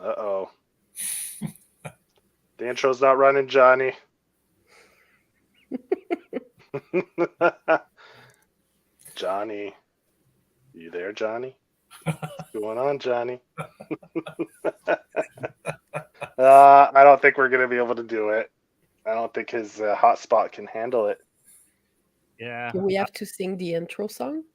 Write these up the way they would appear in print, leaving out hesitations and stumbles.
Uh-oh. The intro's not running, Johnny. Johnny. You there, Johnny? What's going on, Johnny? I don't think we're going to be able to do it. I don't think his hotspot can handle it. Yeah. Do we have to sing the intro song?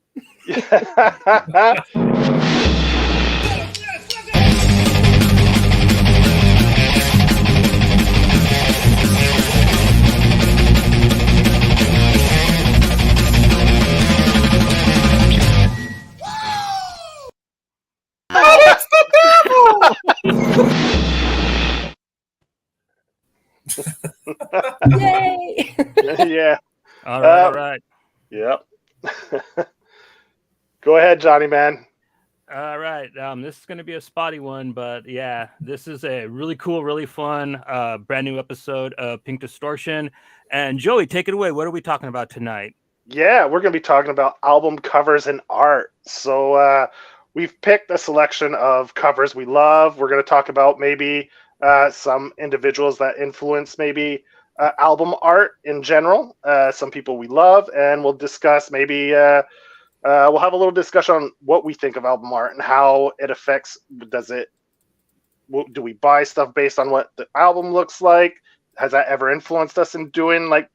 Yay! Yeah. All right. All right. Yep. Go ahead, Johnny, man. All right. This is going to be a spotty one, but yeah, this is a really cool, really fun, brand new episode of Pink Distortion. And Joey, take it away. What are we talking about tonight? Yeah, we're going to be talking about album covers and art. So we've picked a selection of covers we love. We're going to talk about maybe some individuals that influence maybe album art in general, some people we love, and we'll discuss maybe we'll have a little discussion on what we think of album art and how it affects. Do we buy stuff based on what the album looks like? Has that ever influenced us in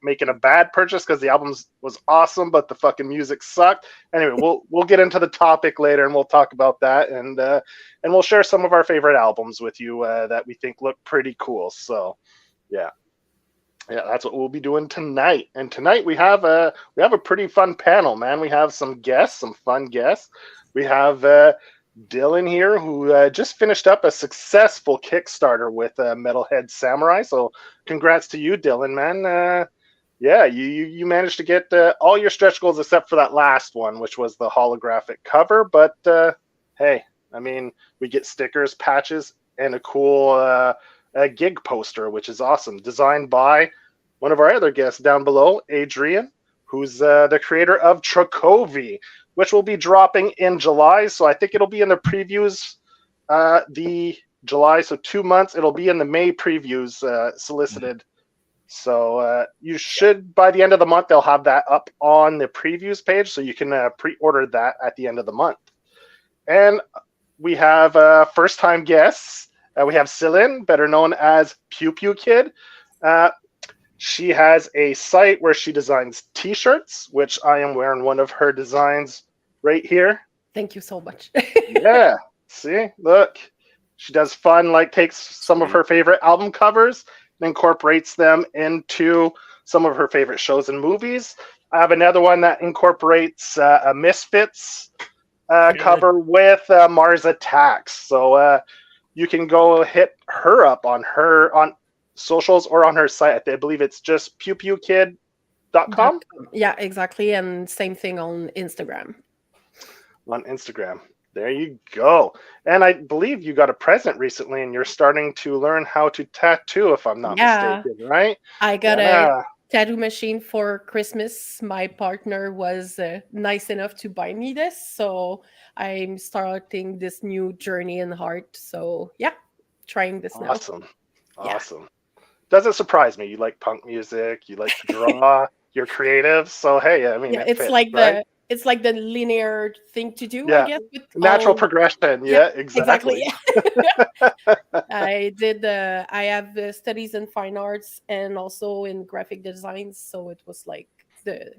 making a bad purchase because the album was awesome but the fucking music sucked? Anyway, we'll get into the topic later and we'll talk about that, and we'll share some of our favorite albums with you that we think look pretty cool. So yeah, that's what we'll be doing tonight. And tonight we have a pretty fun panel, man. We have some fun guests. We have Dillion here, who just finished up a successful Kickstarter with Metalhead Samurai. So congrats to you, Dillion, man. Yeah, you managed to get all your stretch goals except for that last one, which was the holographic cover. But hey, I mean, we get stickers, patches, and a cool a gig poster, which is awesome, designed by one of our other guests down below, Adriean, who's the creator of Trakovi, which will be dropping in July. So I think it'll be in the previews the July, so 2 months. It'll be in the May previews solicited. So you should, by the end of the month, they'll have that up on the previews page, so you can pre-order that at the end of the month. And we have first-time guests. We have Cillian, better known as PewPewKid. She has a site where she designs T-shirts, which I am wearing one of her designs right here. Thank you so much. Yeah, see, look. She does fun, takes some of her favorite album covers and incorporates them into some of her favorite shows and movies. I have another one that incorporates a Misfits cover with Mars Attacks. So you can go hit her up on socials or on her site. I believe it's just pewpewkid.com. Yeah, exactly. And same thing on Instagram. On Instagram. There you go. And I believe you got a present recently and you're starting to learn how to tattoo, if I'm not mistaken, right? I got a tattoo machine for Christmas. My partner was nice enough to buy me this. So I'm starting this new journey in art. So yeah, trying this now. Awesome. Doesn't surprise me. You like punk music. You like to draw. You're creative. So hey, I mean, it's fits, it's like the linear thing to do, yeah. I guess. With natural progression. Yeah, exactly. I have studies in fine arts and also in graphic design. So it was like the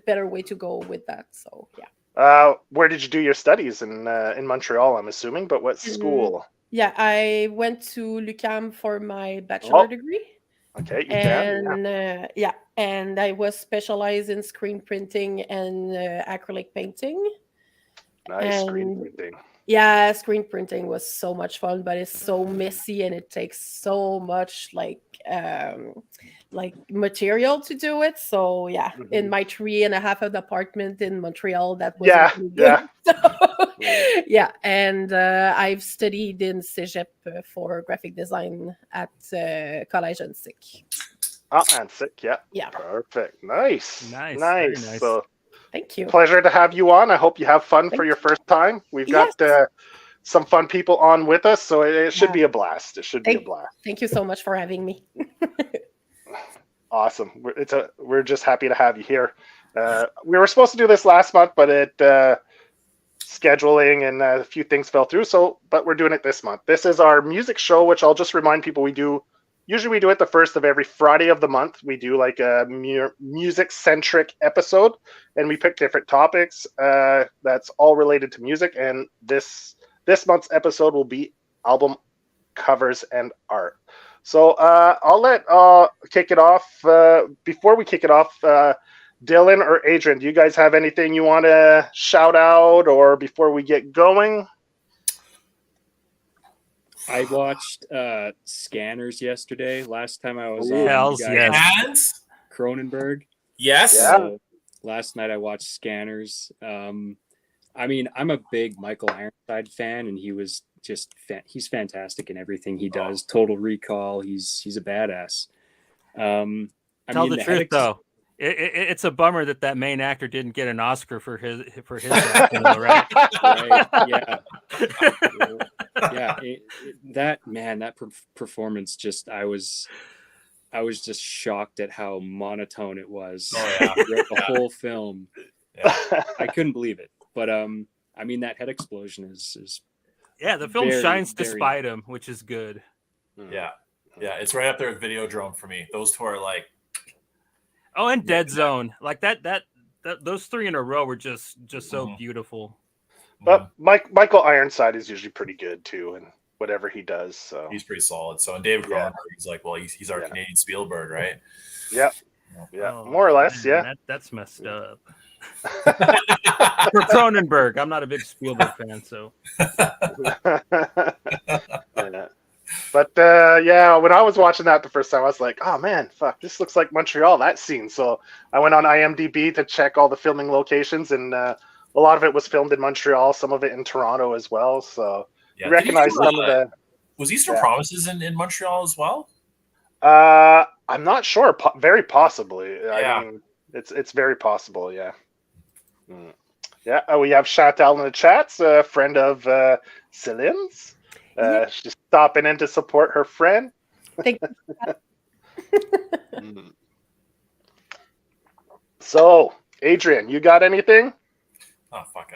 better way to go with that. So yeah. Where did you do your studies in Montreal? I'm assuming, but what school? Yeah, I went to l'UQAM for my bachelor degree. Okay, and I was specialized in screen printing and acrylic painting. Nice. Screen printing. Yeah, screen printing was so much fun, but it's so messy and it takes so much material to do it. So yeah, in my 3.5 apartment in Montreal, that was really good. Yeah, and I've studied in Cégep for graphic design at Collège Antic. Antic, yeah. Yeah. Perfect. Nice. Very nice. So, thank you. Pleasure to have you on. I hope you have fun for your first time. We've got some fun people on with us, so it should be a blast. It should be a blast. Thank you so much for having me. Awesome. We're just happy to have you here. We were supposed to do this last month, but scheduling and a few things fell through. But we're doing it this month. This is our music show, which I'll just remind people we do. Usually we do it the first of every Friday of the month. We do like a music-centric episode, and we pick different topics that's all related to music. And this month's episode will be album covers and art. So I'll kick it off. Before we kick it off, Dylan or Adrian, do you guys have anything you want to shout out, or before we get going? I watched Scanners yesterday. Last time I was on Hells yes. Cronenberg. Yes. So last night I watched Scanners. I mean, I'm a big Michael Ironside fan, and he was just he's fantastic in everything he does. Total Recall. He's a badass. Tell the truth though. It's a bummer that main actor didn't get an Oscar for his acting, though, right? Right? Yeah. Yeah. That performance, just I was just shocked at how monotone it was. Oh, yeah. The whole film. Yeah. I couldn't believe it. But I mean, that head explosion is the film shines despite him, which is good. Yeah. It's right up there with Videodrome for me. Those two are like. Oh, and Dead Zone, like that those three in a row were just so beautiful. But Michael Ironside is usually pretty good too, and whatever he does, so he's pretty solid. So, and David Cronenberg, he's like, well, he's our Canadian Spielberg, right? Yeah, more or less, That's messed up. For Cronenberg, I'm not a big Spielberg fan, so. But when I was watching that the first time, I was like, oh man, fuck, this looks like Montreal, that scene. So I went on IMDb to check all the filming locations, and a lot of it was filmed in Montreal, some of it in Toronto as well. So you recognize some of the. Was Eastern Promises in Montreal as well? I'm not sure. Very possibly. Yeah. I mean, it's very possible. Yeah. Yeah. We have Chantal in the chats, a friend of Celine's. She's stopping in to support her friend. Thank you. So, Adrian, you got anything? Oh fuck.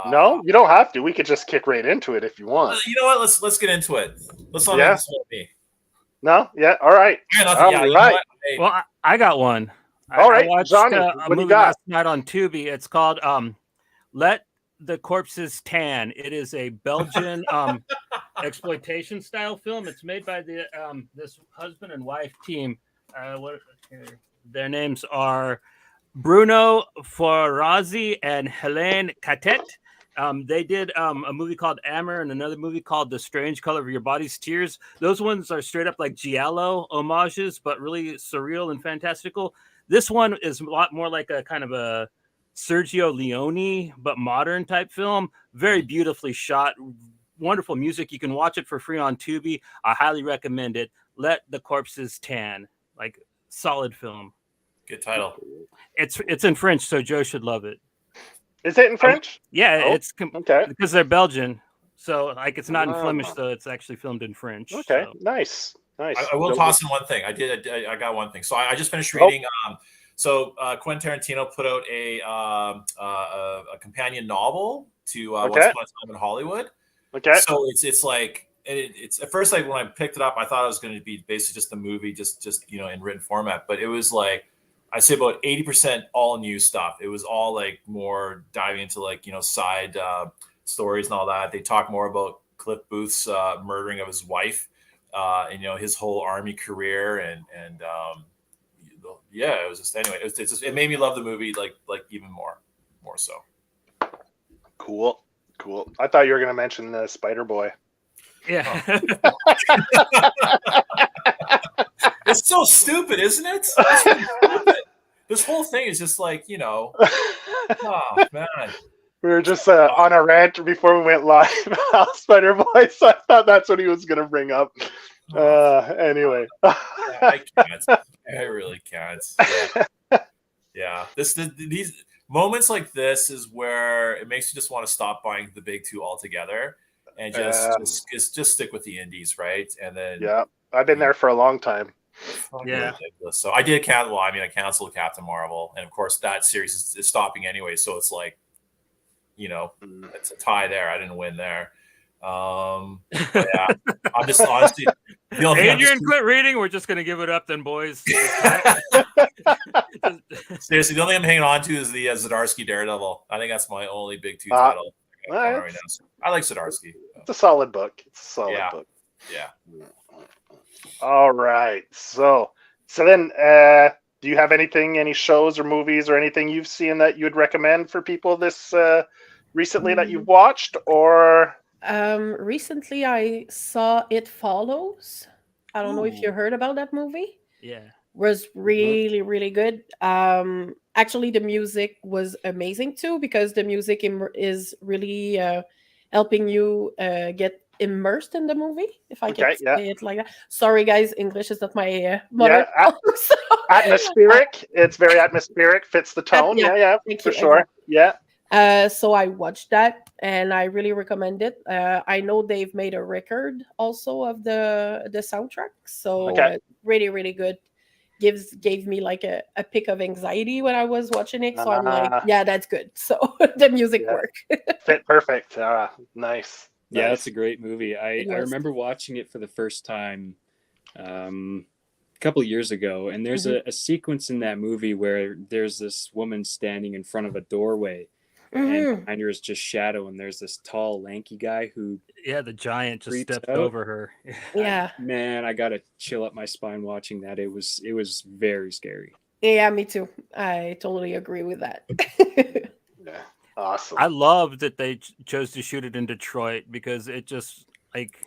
No, you don't have to. We could just kick right into it if you want. You know what? Let's get into it. Let's not make this about me. No, all right. Right. Well, I got one. All right, I watched Johnny, a what do you movie got? last night on Tubi. It's called Let the Corpses Tan. It is a Belgian exploitation style film. It's made by this husband and wife team. Their names are Bruno Forazzi and Helene Catet. They did a movie called Amber and another movie called The Strange Color of Your Body's Tears. Those ones are straight up like Giallo homages, but really surreal and fantastical. This one is a lot more like a kind of a Sergio Leone, but modern type film. Very beautifully shot, wonderful music. You can watch it for free on Tubi. I highly recommend it. Let the Corpses Tan. Like, solid film. Good title. It's in French, so Joe should love it. Is it in French? Yeah, it's okay because they're Belgian. So like it's not in Flemish, so it's actually filmed in French. Okay, so. Nice. I will toss in one thing. I got one thing. So I just finished reading. So Quentin Tarantino put out a companion novel to Once Upon a Time in Hollywood. Okay. So it's like it's at first, like when I picked it up, I thought it was going to be basically just a movie, just in written format. But it was like I'd say about 80% all new stuff. It was all like more diving into like side stories and all that. They talk more about Cliff Booth's murdering of his wife. And his whole army career and it was just anyway. It made me love the movie like even more so. Cool. I thought you were gonna mention the Spider Boy. Yeah. It's so stupid, isn't it? It's really stupid. This whole thing is just like oh man. We were just on a rant before we went live about Spider Boy, so I thought that's what he was going to bring up. Anyway. I can't. I really can't. Yeah. These moments like this is where it makes you just want to stop buying the big two altogether and just stick with the indies, right? And then Yeah, I've been there for a long time. Yeah. Ridiculous. So I did cancel. I mean, I canceled Captain Marvel, and of course that series is stopping anyway. So it's like, it's a tie there. I didn't win there. Yeah, I'm just honestly. Adrian, quit reading. We're just gonna give it up then, boys. Seriously, the only thing I'm hanging on to is the Zdarsky Daredevil. I think that's my only big two title right now. So I like Zdarsky. It's a solid book. It's a solid book. Yeah. All right. So then, do you have any shows or movies or anything you've seen that you would recommend for people this recently that you've watched, or? Recently I saw It Follows. I don't know if you heard about that movie. Yeah. Was really, really good. Actually, the music was amazing too, because the music is really helping you get immersed in the movie, if I can say it like that. Sorry, guys, English is not my mother tongue. So. Atmospheric. It's very atmospheric. Fits the tone. Yeah, for sure. Exactly. Yeah. So I watched that and I really recommend it. I know they've made a record also of the soundtrack, so really, really good. Gave me like a pick of anxiety when I was watching it, so I'm like, yeah, that's good. So the music worked. Fit perfect. Nice. Yeah, that's a great movie. I remember watching it for the first time a couple of years ago, and there's a sequence in that movie where there's this woman standing in front of a doorway, and behind her is just shadow, and there's this tall, lanky guy who the giant just stepped over her. Yeah, man, I got to chill up my spine watching that. It was very scary. Yeah, me too. I totally agree with that. Yeah. Awesome. I love that they chose to shoot it in Detroit, because it just like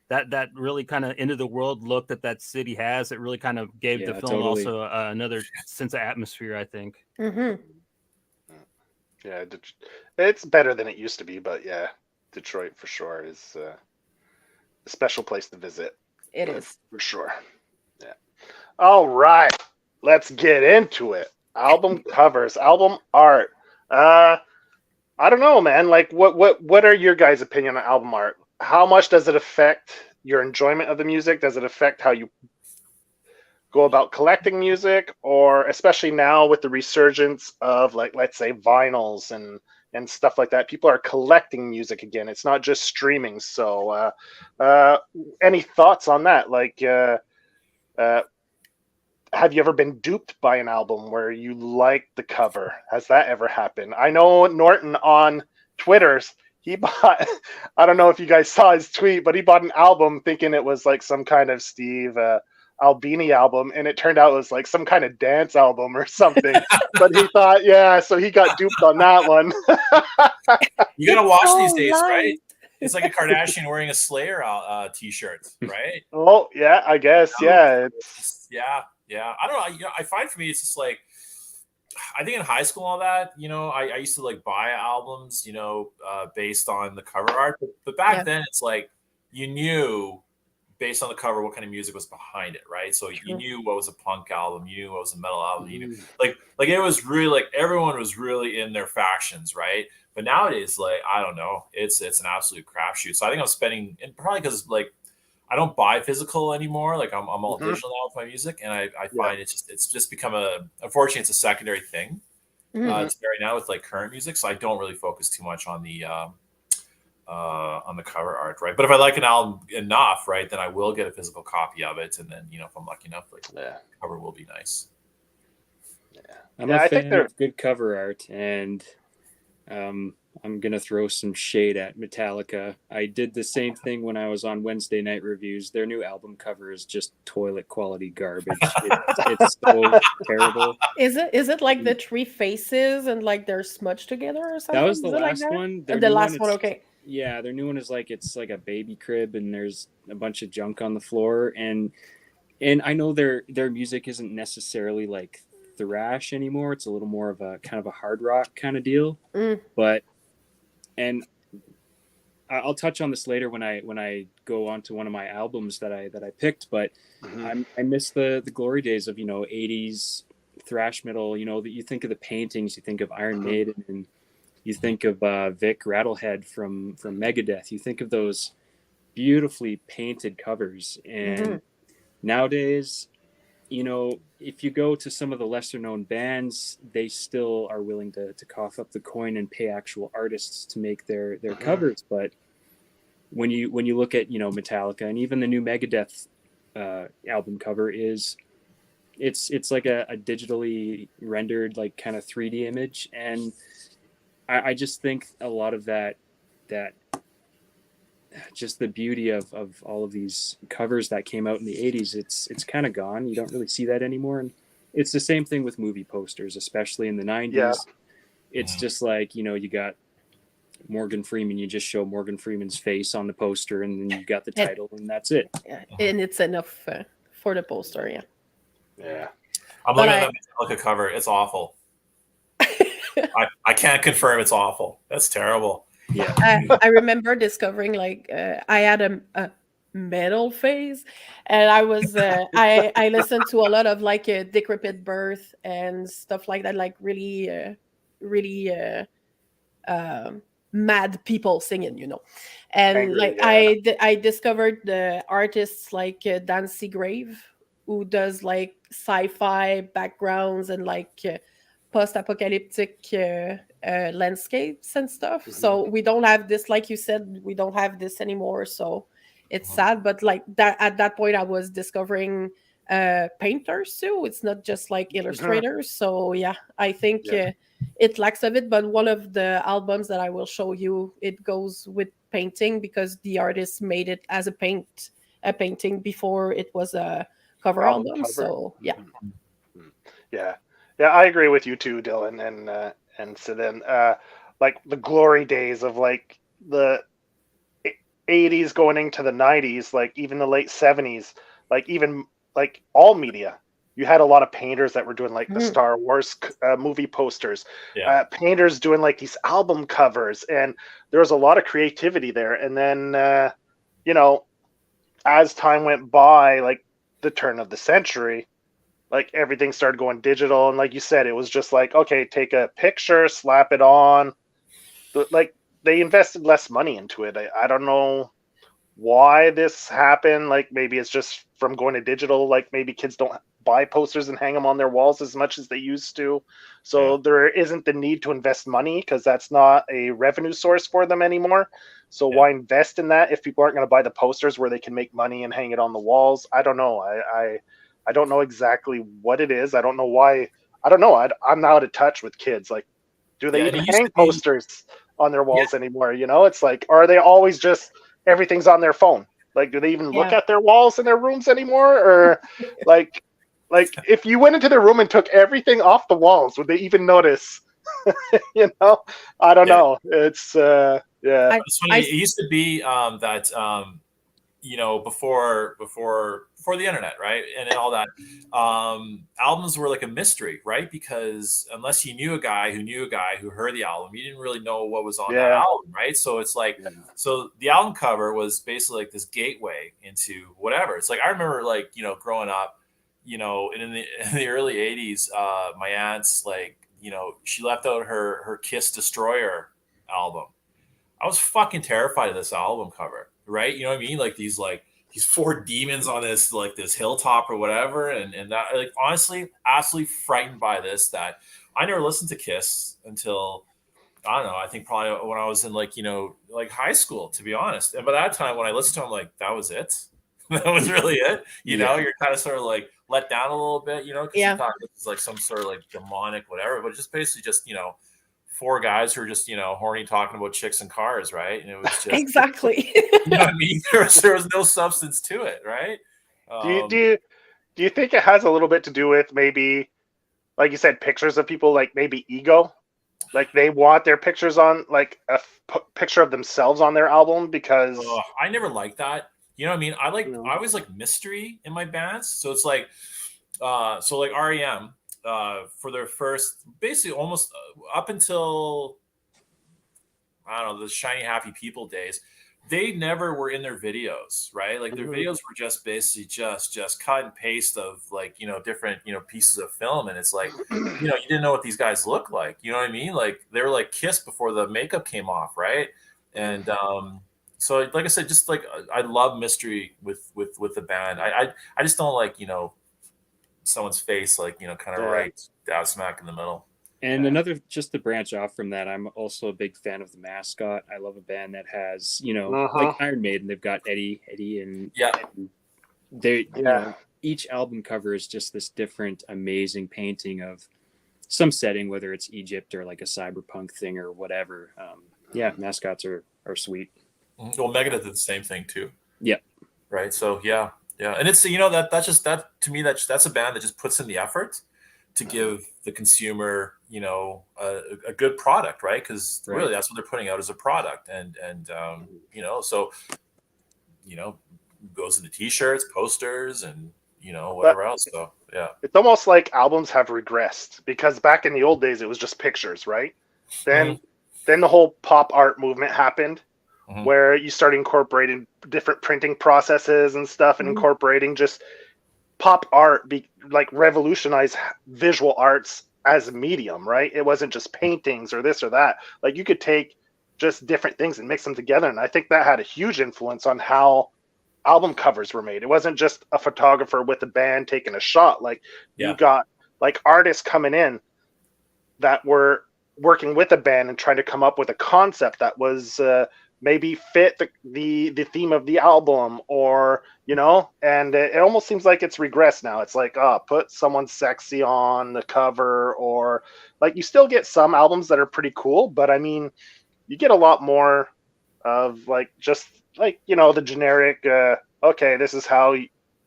that really kind of end of the world look that city has. It really kind of gave the film also another sense of atmosphere, I think. Yeah, it's better than it used to be, but yeah, Detroit for sure is a special place to visit. It is for sure. Yeah. All right, let's get into it. Album covers, album art. I don't know, man. Like, what are your guys' opinion on album art? How much does it affect your enjoyment of the music? Does it affect how you go about collecting music, or especially now with the resurgence of, like, let's say vinyls and stuff like that? People are collecting music again. It's not just streaming. So, any thoughts on that? Like, have you ever been duped by an album where you liked the cover? Has that ever happened? I know Norton on Twitter's, he bought, I don't know if you guys saw his tweet, but he bought an album thinking it was like some kind of Steve Albini album, and it turned out it was like some kind of dance album or something. But he thought, so he got duped on that one. You gotta watch these days, right? It's like a Kardashian wearing a Slayer t-shirt, right? Oh, yeah, I guess. Yeah. Yeah. I don't know. I find for me, it's just like, I think in high school and all that, I used to like buy albums, based on the cover art. But back then, it's like you knew based on the cover what kind of music was behind it, right? So you knew what was a punk album, you knew what was a metal album, you knew like it was really like everyone was really in their factions, right? But nowadays, like, I don't know, it's an absolute crapshoot. So I think I'm spending, and probably because like I don't buy physical anymore. Like I'm all digital now with my music, and I find it's just become unfortunately it's a secondary thing to right now with like current music. So I don't really focus too much on the cover art, right? But if I like an album enough, right, then I will get a physical copy of it, and then if I'm lucky enough, like the cover will be nice. I'm a fan of good cover art, and I'm going to throw some shade at Metallica. I did the same thing when I was on Wednesday night reviews. Their new album cover is just toilet quality garbage. It's so terrible. Is it like the three faces and like they're smudged together or something? That was the last one. The last one, okay. Yeah, their new one is like, it's like a baby crib and there's a bunch of junk on the floor. And I know their music isn't necessarily like thrash anymore. It's a little more of a kind of a hard rock kind of deal. But and I'll touch on this later when I go on to one of my albums that I picked, but I miss the glory days of 80s thrash metal, you know, that you think of the paintings, you think of Iron Maiden, and you think of Vic Rattlehead from Megadeth. You think of those beautifully painted covers. And nowadays, you know, if you go to some of the lesser known bands, they still are willing to cough up the coin and pay actual artists to make their covers. But when you look at, you know, Metallica and even the new Megadeth album cover it's like a digitally rendered, like, kind of 3D image. And I just think a lot of that just the beauty of all of these covers that came out in the 80s, it's kind of gone. You don't really see that anymore. And it's the same thing with movie posters, especially in the 90s. Yeah. It's just like, you know, you got Morgan Freeman, you just show Morgan Freeman's face on the poster, and then you got the title, and that's it. Yeah, and it's enough for the poster. Yeah. I'm looking at that Metallica cover. It's awful. I can't confirm it's awful. That's terrible. Yeah. I remember discovering, like, I had a metal phase, and I was I listened to a lot of, like, Decrepit Birth and stuff like that, like really mad people singing, you know. And Angry, like yeah. I discovered the artists like Dan Seagrave, who does like sci-fi backgrounds and like post-apocalyptic landscapes and stuff. So we don't have this, like you said, we don't have this anymore. So it's sad, but like that at that point I was discovering painters too. It's not just like illustrators. So yeah, I think it lacks of it. But one of the albums that I will show you, it goes with painting because the artist made it as a painting before it was a cover album. Cover. So yeah. Yeah, I agree with you too, Dylan, and so then like the glory days of like the 80s going into the 90s, like even the late 70s, like even like all media, you had a lot of painters that were doing like the Star Wars movie posters, painters doing like these album covers, and there was a lot of creativity there. And then you know, as time went by, like the turn of the century, like everything started going digital, and like you said, it was just like, okay, take a picture, slap it on. But like they invested less money into it. I don't know why this happened. Like maybe it's just from going to digital. Like maybe kids don't buy posters and hang them on their walls as much as they used to. So there isn't the need to invest money because that's not a revenue source for them anymore. So why invest in that if people aren't going to buy the posters where they can make money and hang it on the walls? I don't know. I don't know exactly what it is. I don't know why. I don't know. I'm not out of touch with kids. Like, do they even hang posters on their walls anymore? You know, it's like, or are they always just everything's on their phone? Like, do they even look at their walls in their rooms anymore? Or like if you went into their room and took everything off the walls, would they even notice? You know, I don't know. It's It's funny. It used to be that you know, before the internet, right, and all that, albums were like a mystery, right? Because unless you knew a guy who heard the album, you didn't really know what was on that album, right? So it's like, so the album cover was basically like this gateway into whatever. It's like I remember, like, you know, growing up, you know, in the early '80s, my aunt's, like, you know, she left out her Kiss Destroyer album. I was fucking terrified of this album cover, right? You know what I mean? Like these four demons on this, like this hilltop or whatever. And that, like, honestly, absolutely frightened by this, that I never listened to Kiss until, I don't know, I think probably when I was in, like, you know, like high school, to be honest. And by that time, when I listened to them, like, that was it. That was really it. You know, you're kind of sort of like let down a little bit, you know, because you thought this was like some sort of like demonic whatever, but just basically just, you know, four guys who are just, you know, horny talking about chicks and cars, right? And it was just exactly. You know what I mean? There was no substance to it, right? Do you think it has a little bit to do with maybe, like you said, pictures of people, like maybe ego? Like they want their pictures on, like a picture of themselves on their album because I never liked that. You know what I mean? I always like mystery in my bands. So it's like, so like REM, for their first, basically almost up until, I don't know, the Shiny Happy People days, they never were in their videos, right? Like their videos were just basically just cut and paste of like, different, pieces of film. And it's like, you didn't know what these guys look like. You know what I mean? Like they were like Kiss before the makeup came off, right? And so like I said, just like I love mystery with the band. I just don't like, someone's face, like, kind of right dab smack in the middle. And another, just to branch off from that, I'm also a big fan of the mascot. I love a band that has, like Iron Maiden, they've got Eddie, and they, each album cover is just this different, amazing painting of some setting, whether it's Egypt or like a cyberpunk thing or whatever. Mascots are sweet. Well, Megadeth did the same thing too. Yeah. Right. So yeah, and it's that to me that's a band that just puts in the effort to give the consumer, a good product, right? Because really, that's what they're putting out as a product, and so goes into T-shirts, posters, and whatever else. So yeah, it's almost like albums have regressed, because back in the old days it was just pictures, right? Then the whole pop art movement happened, where you start incorporating different printing processes and stuff, and incorporating just pop art, like revolutionize visual arts as a medium, right? It wasn't just paintings or this or that. Like you could take just different things and mix them together, and I think that had a huge influence on how album covers were made. It wasn't just a photographer with a band taking a shot. Like you got like artists coming in that were working with a band and trying to come up with a concept that was maybe fit the theme of the album, or and it almost seems like it's regressed now. It's like, put someone sexy on the cover, or like you still get some albums that are pretty cool, but I mean you get a lot more of like just like the generic okay, this is how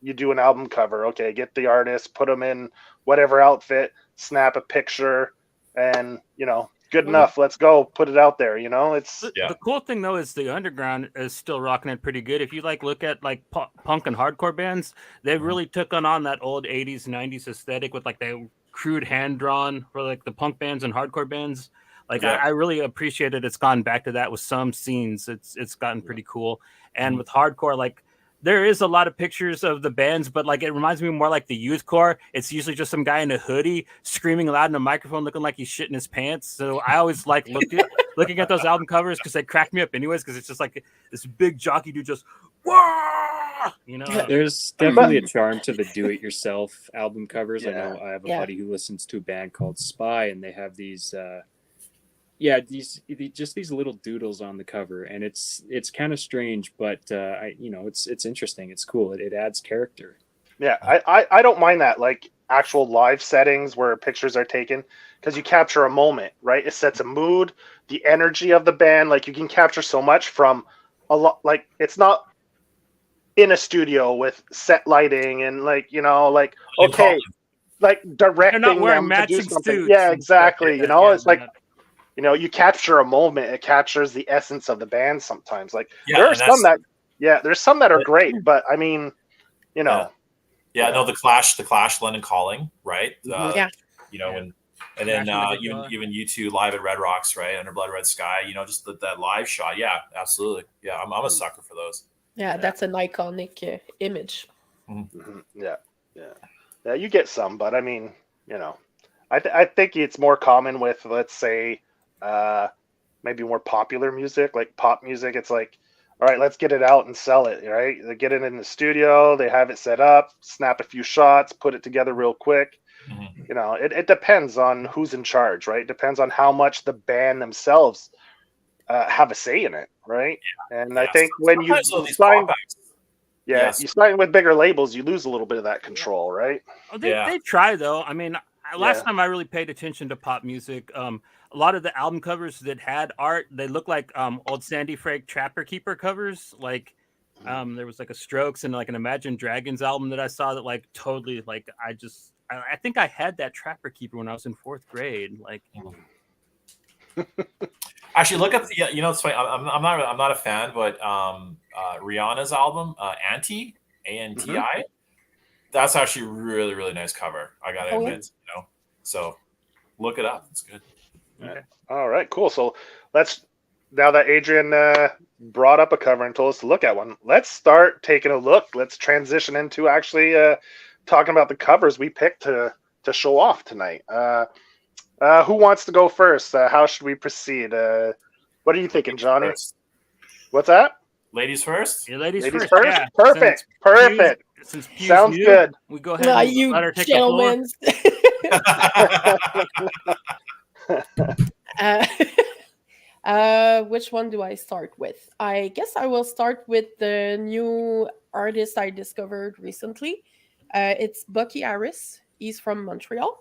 you do an album cover. Okay, get the artist, put them in whatever outfit, snap a picture, and good enough. Let's go. Put it out there. It's the cool thing though is the underground is still rocking it pretty good. If you look at like punk and hardcore bands, they really took on that old 80s, 90s aesthetic with like the crude hand drawn for like the punk bands and hardcore bands. Like I really appreciate it. It's gone back to that with some scenes. It's gotten pretty cool. And with hardcore, like there is a lot of pictures of the bands, but like it reminds me more like the youthcore. It's usually just some guy in a hoodie screaming loud in a microphone, looking like he's shitting his pants. So I always like looking at those album covers because they crack me up anyways. Because it's just like this big jockey dude just whoa, There's definitely a charm to the do-it-yourself album covers. I know I have a buddy who listens to a band called Spy, and they have these. These little doodles on the cover, and it's kind of strange, but it's interesting. It's cool. It adds character. Yeah, I don't mind that, like actual live settings where pictures are taken, because you capture a moment, right? It sets a mood, the energy of the band. Like you can capture so much from a lot. Like it's not in a studio with set lighting and like okay, like directing They're not wearing them matching to do something. suits. Yeah, exactly. It's like. You capture a moment. It captures the essence of the band sometimes. Like there are some there's some that are great, but I mean, no, the Clash, London Calling, right? And then even U2 live at Red Rocks, right? Under Blood Red Sky, just that live shot. Yeah, absolutely. Yeah, I'm a sucker for those. Yeah, that's an iconic image. Yeah. You get some, but I mean, I think it's more common with, let's say, maybe more popular music, like pop music. It's like, all right, let's get it out and sell it, right? They get it in the studio, they have it set up, snap a few shots, put it together real quick. It depends on who's in charge, right? It depends on how much the band themselves have a say in it, right? And I think when you sign, you sign with bigger labels, you lose a little bit of that control, right? They try though. I mean, last time I really paid attention to pop music, a lot of the album covers that had art, they look like old Sandy Frank Trapper Keeper covers. Like there was like a Strokes and like an Imagine Dragons album that I saw that like totally like I think I had that Trapper Keeper when I was in 4th grade. Like actually look at it's funny. I'm not a fan, but Rihanna's album Anti ANTI. That's actually really, really nice cover. I gotta admit, So look it up. It's good. Okay. All right, cool. So let's now that Adrian brought up a cover and told us to look at one, let's start taking a look. Let's transition into actually talking about the covers we picked to show off tonight. Who wants to go first? How should we proceed? What are you thinking, Johnny? First. What's that? Ladies first? Yeah, ladies Ladies first. first? Yeah. Perfect. Perfect. Since Pew's Sounds new, good. we go ahead and You let her take the floor. gentlemen. Which one do I start with? I guess I will start with the new artist I discovered recently. It's Bucky Harris. He's from Montreal.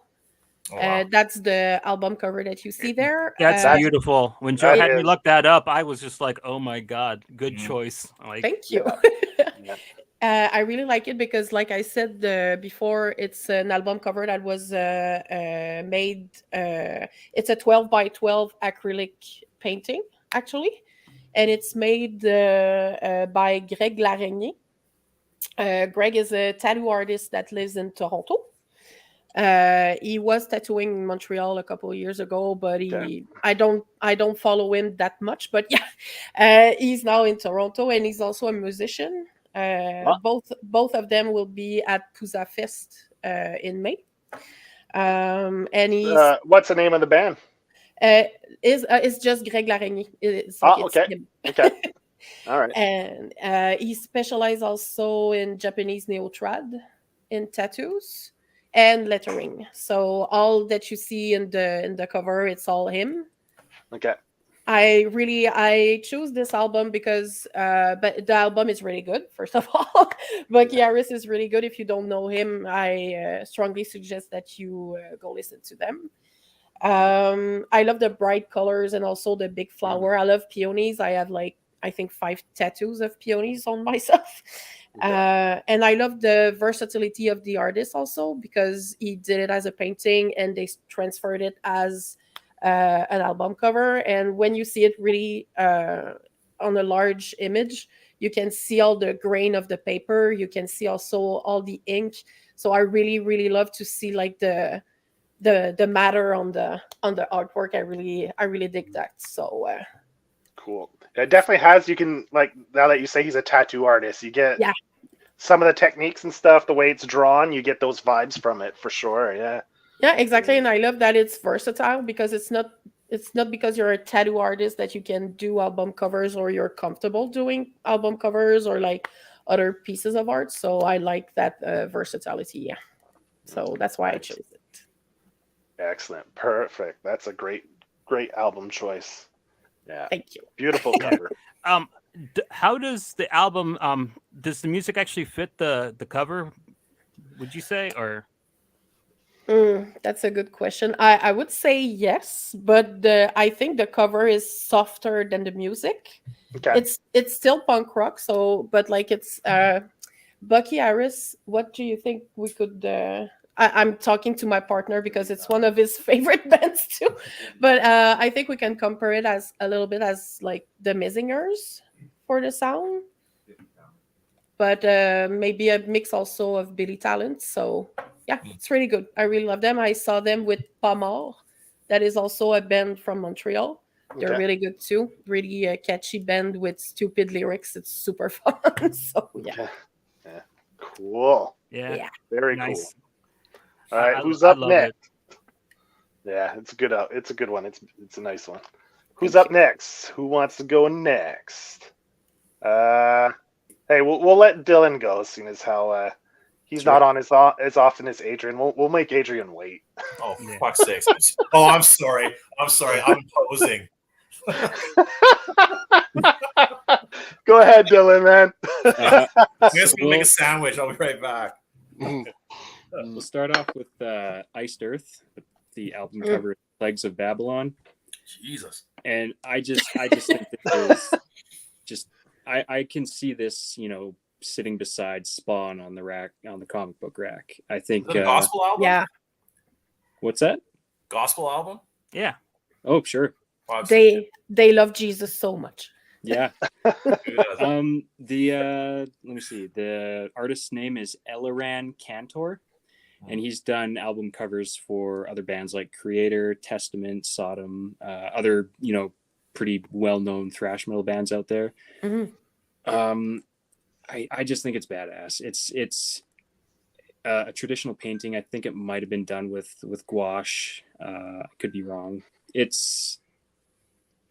Oh, wow. That's the album cover that you see there. That's beautiful. When Joe that had me is. look that up, I was just like, "Oh my god, good choice!" Like, Thank you. Yeah. I really like it because, like I said before, it's an album cover that was made. It's a 12 by 12 acrylic painting, actually, and it's made by Greg Laraignée. Greg is a tattoo artist that lives in Toronto. He was tattooing in Montreal a couple of years ago, but I don't follow him that much. But yeah, he's now in Toronto, and he's also a musician. Both of them will be at Puza Fest in May. And he's what's the name of the band? it's just Greg Laraignée. It's like it's okay. him. Okay. All right. And he specializes also in Japanese neo-trad, in tattoos and lettering. So all that you see in the cover, it's all him. Okay. I choose this album because but the album is really good, first of all. Bucky Harris is really good. If you don't know him, I strongly suggest that you go listen to them. I love the bright colors and also the big flower. I love peonies. I have I think 5 tattoos of peonies on myself. And I love the versatility of the artist also, because he did it as a painting and they transferred it as an album cover. And when you see it really on a large image, you can see all the grain of the paper. You can see also all the ink. So I really, really love to see like the matter on the artwork. I really dig that. So cool. It definitely has. You can, like, now that you say he's a tattoo artist, you get some of the techniques and stuff, the way it's drawn, you get those vibes from it for sure. Yeah, exactly. And I love that it's versatile, because it's not because you're a tattoo artist that you can do album covers or you're comfortable doing album covers or like other pieces of art. So I like that versatility. So that's why I chose it. Excellent. Perfect. That's a great album choice. Yeah. Thank you. Beautiful cover. How does the album does the music actually fit the cover, would you say? Or that's a good question. I would say yes, but I think the cover is softer than the music. Okay. It's still punk rock, so but like it's Bucky Harris. What do you think we could I'm talking to my partner because it's one of his favorite bands too. But I think we can compare it as a little bit as like the Missingers for the sound. But maybe a mix also of Billy Talent. So yeah, it's really good. I really love them. I saw them with Pas Mort. That is also a band from Montreal. They're really good too. Really catchy band with stupid lyrics. It's super fun. So yeah. Cool. Yeah. Very Nice. cool. All right, who's I up love next? it. Yeah, it's a good one. It's a nice one. Who's up next? Who wants to go next? Hey, we'll let Dylan go, seeing as how he's not on as often as Adrian. We'll make Adrian wait. Oh, for fuck's sake. Oh, I'm sorry. I'm posing. Go ahead, Dylan, man. I'm just going to make a sandwich. I'll be right back. We'll start off with Iced Earth, the album cover Legs of Babylon. Jesus. And I just think this is I can see this, sitting beside Spawn on the rack, on the comic book rack. I think the gospel album? Yeah. What's that? Gospel album? Yeah. Oh, sure. Wow, They love Jesus so much. Yeah. Let me see. The artist's name is Eliran Kantor, and he's done album covers for other bands like Creator, Testament, Sodom, other pretty well-known thrash metal bands out there. I just think it's badass. It's a traditional painting. I think it might have been done with gouache. I could be wrong. It's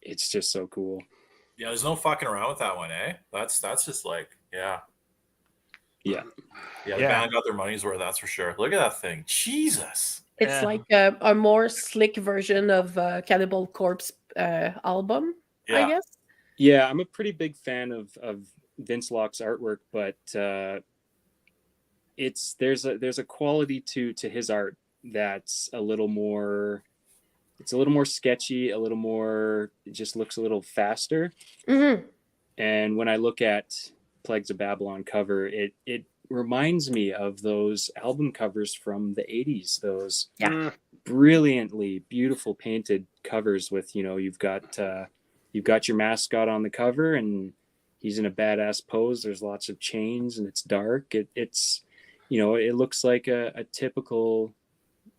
just so cool. Yeah, there's no fucking around with that one, eh? That's just like, yeah. The band got their money's worth, that's for sure. Look at that thing, Jesus. It's like a more slick version of Cannibal Corpse album, I guess. Yeah, I'm a pretty big fan of Vince Locke's artwork, but there's a quality to his art that's a little more. It's a little more sketchy, a little more. It just looks a little faster. And when I look at Plagues of Babylon cover, it reminds me of those album covers from the 80s. Those brilliantly beautiful painted covers with, you've got your mascot on the cover and he's in a badass pose. There's lots of chains and it's dark. It's it looks like a typical,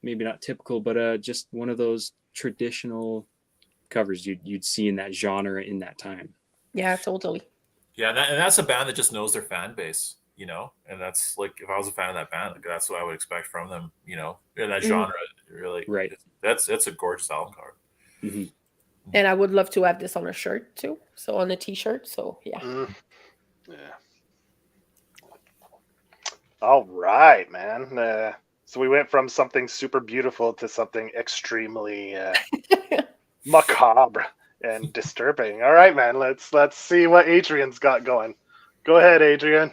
maybe not typical, but just one of those traditional covers you'd see in that genre in that time. Yeah, totally. Yeah, and that's a band that just knows their fan base, and that's like, if I was a fan of that band, like, that's what I would expect from them, in that genre. Really, right? That's a gorgeous album cover. And I would love to have this on a shirt too, so on a t-shirt. So yeah. All right, man. So we went from something super beautiful to something extremely macabre and disturbing. All right, man. Let's see what Adrian's got going. Go ahead, Adrian.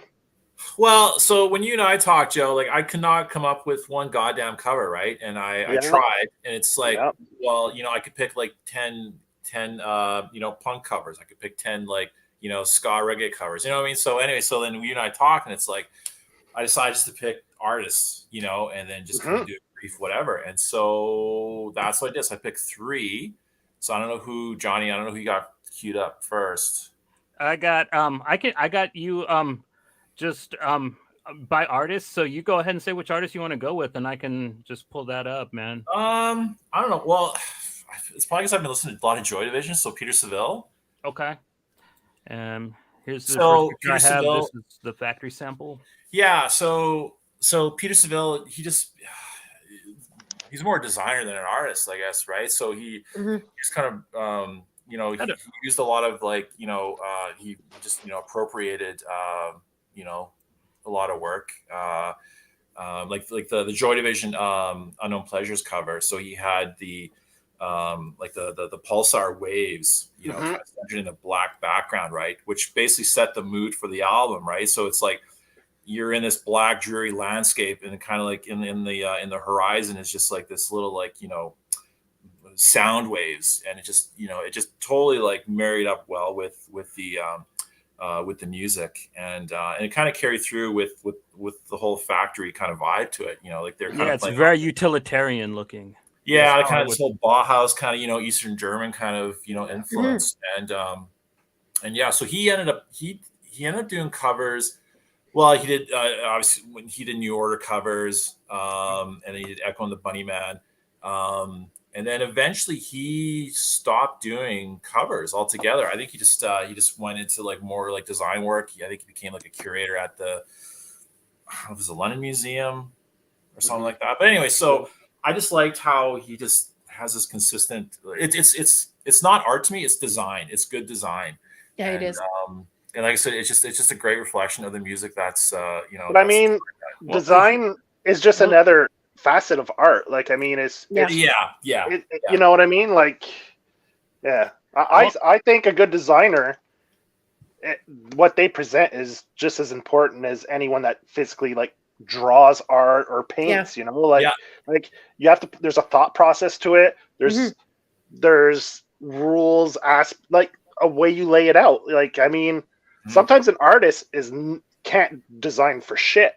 Well, so when you and I talked, Joe, like, I could not come up with one goddamn cover, right? And I tried, and it's like, well, I could pick like 10 punk covers. I could pick 10 like, ska reggae covers. You know what I mean? So anyway, so then you and I talk, and it's like, I decided just to pick artists, and then just kind of do a brief whatever. And so that's what I did. So I picked 3. So I don't know who, Johnny, I don't know who you got queued up first. I got I got you just by artists. So you go ahead and say which artist you want to go with, and I can just pull that up, man. I don't know. Well, it's probably because I've been listening to a lot of Joy Division. So Peter Seville. Okay. Here's the so Peter I have. Seville, this is the factory sample. Yeah. So Peter Seville, he's more a designer than an artist, I guess, right? So he's kind of he used a lot of like he just appropriated a lot of work like the Joy Division Unknown Pleasures cover. So he had the like the pulsar waves, kind of centered in a black background, right, which basically set the mood for the album, right? So it's like you're in this black dreary landscape, and kind of like in the horizon is just like this little like sound waves, and it just totally like married up well with the music, and it kind of carried through with the whole factory kind of vibe to it, like they're kind of it's very utilitarian looking. Yeah, kind of this whole Bauhaus kind of Eastern German kind of influence, and yeah, so he ended up doing covers. Well, he did obviously when he did New Order covers, and then he did Echo and the Bunnyman, and then eventually he stopped doing covers altogether. I think he just went into like more like design work. I think he became like a curator at I don't know if it was the London Museum or something like that. But anyway, so I just liked how he just has this consistent. It's not art to me. It's design. It's good design. Yeah, it is. And like I said, it's just a great reflection of the music. That's But I mean, design is just another facet of art. Like, I mean, it's you know what I mean? Like, yeah, I think a good designer, what they present is just as important as anyone that physically like draws art or paints. Like you have to. There's a thought process to it. There's rules, like a way you lay it out. Like, I mean. Sometimes an artist can't design for shit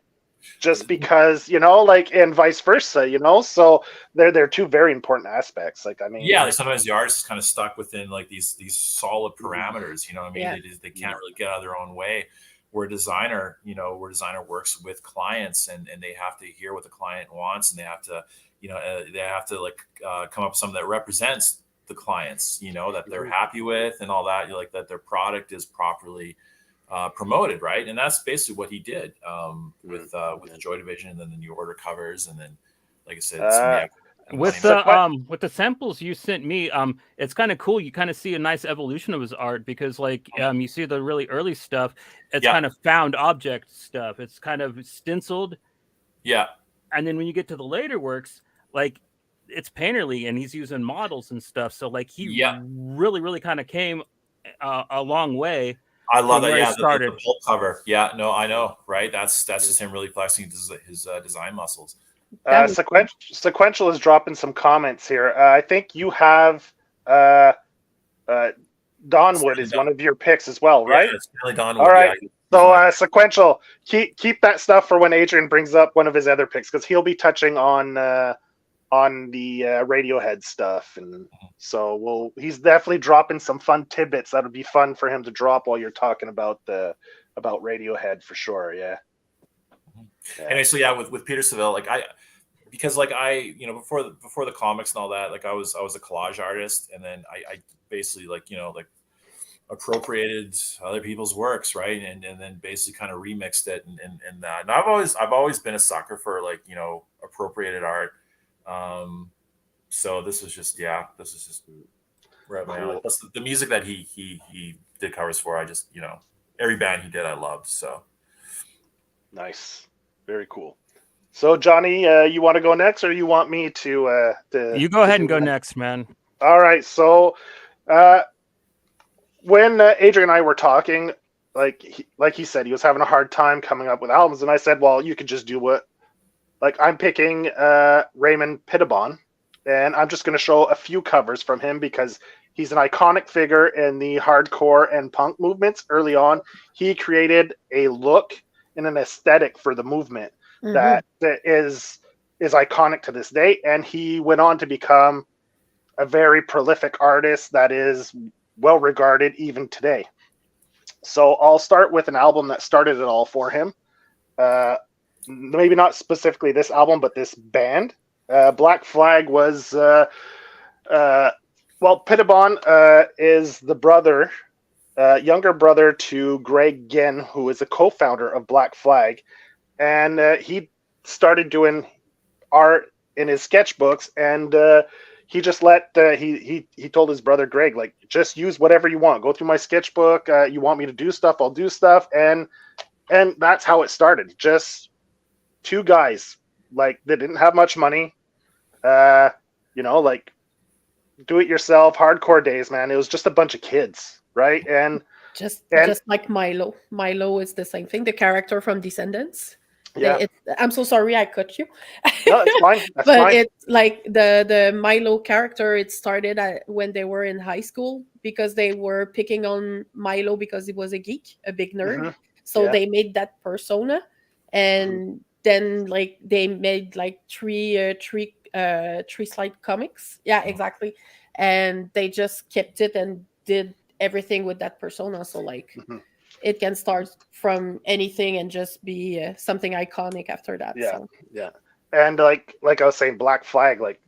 just because, like, and vice versa, so they're two very important aspects. Like, I mean, like sometimes the artist is kind of stuck within like these solid parameters, what I mean? They can't really get out of their own way. Where designer works with clients and they have to hear what the client wants, and they have to, like come up with something that represents the clients, that they're happy with and all that. Like that their product is properly promoted, right? And that's basically what he did with the Joy Division, and then the New Order covers, and then, like I said, with the samples you sent me, it's kind of cool. You kind of see a nice evolution of his art, because like you see the really early stuff, it's kind of found object stuff. It's kind of stenciled. Yeah. And then when you get to the later works, like it's painterly and he's using models and stuff. So like he really, really kind of came a long way. I love that. Yeah, the pulp cover. Yeah, no, I know, right? That's just him really flexing his design muscles. Sequential is dropping some comments here. I think you have Dawnwood is one of your picks as well, right? Yeah, it's really Dawnwood. All right. So Sequential, keep that stuff for when Adrian brings up one of his other picks, because he'll be touching on the Radiohead stuff, and so he's definitely dropping some fun tidbits that'll be fun for him to drop while you're talking about Radiohead for sure. Yeah. Anyway, so with Peter Saville, because before the comics and all that, like I was a collage artist, and then I basically appropriated other people's works, right, and then basically kind of remixed it and that. And I've always been a sucker for appropriated art. So this is just right my alley. Plus the music that he did covers for, I just every band he did I loved. So nice, very cool. So Johnny, you want to go next, or you want me to you go ahead and go next, man. All right. So when Adrian and I were talking, like he said, he was having a hard time coming up with albums, and I said, well, you could just do what. Like, I'm picking Raymond Pittibon, and I'm just going to show a few covers from him because he's an iconic figure in the hardcore and punk movements early on. He created a look and an aesthetic for the movement that is iconic to this day, and he went on to become a very prolific artist that is well regarded even today. So I'll start with an album that started it all for him. Maybe not specifically this album, but this band. Black Flag was Pittibon is the younger brother to Greg Ginn, who is a co-founder of Black Flag, and he started doing art in his sketchbooks, and he just he told his brother Greg, like, just use whatever you want, go through my sketchbook, you want me to do stuff, I'll do stuff, and that's how it started. Just two guys, like, they didn't have much money, like do it yourself, hardcore days, man. It was just a bunch of kids, right? And just like Milo is the same thing, the character from Descendants. Yeah. I'm so sorry I cut you. No, it's fine. That's but fine. It's like the Milo character, it started when they were in high school, because they were picking on Milo because he was a geek, a big nerd. So they made that persona, and then like they made like three slide comics. Yeah, exactly. And they just kept it and did everything with that persona. So like it can start from anything and just be something iconic after that. Yeah, so. Yeah. And like I was saying, Black Flag, like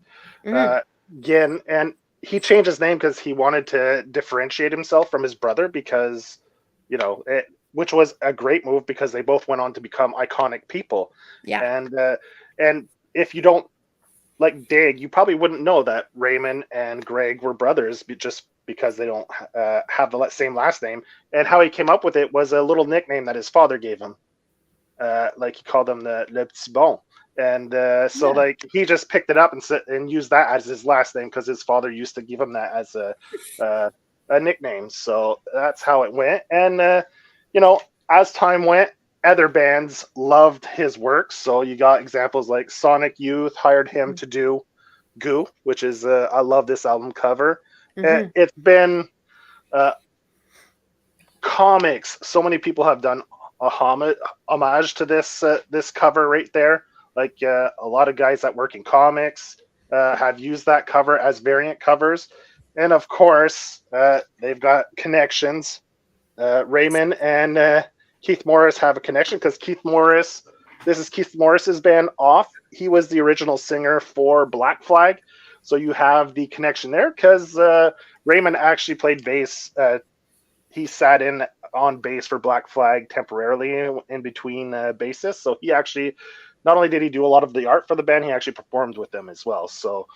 Ginn, and he changed his name because he wanted to differentiate himself from his brother, because which was a great move, because they both went on to become iconic people. Yeah. And if you don't like dig, you probably wouldn't know that Raymond and Greg were brothers just because they don't have the same last name. And how he came up with it was a little nickname that his father gave him. Like he called him Le Petit Bon. And like he just picked it up and used that as his last name because his father used to give him that as a nickname. So that's how it went. And as time went, other bands loved his work. So you got examples like Sonic Youth hired him to do Goo, which is I love this album cover. It's been comics. So many people have done a homage to this cover right there. Like a lot of guys that work in comics have used that cover as variant covers. And of course, they've got connections. Raymond and Keith Morris have a connection because this is Keith Morris's band Off. He was the original singer for Black Flag. So you have the connection there because Raymond actually played bass. He sat in on bass for Black Flag temporarily in between bassists. So he actually, not only did he do a lot of the art for the band, he actually performed with them as well. So,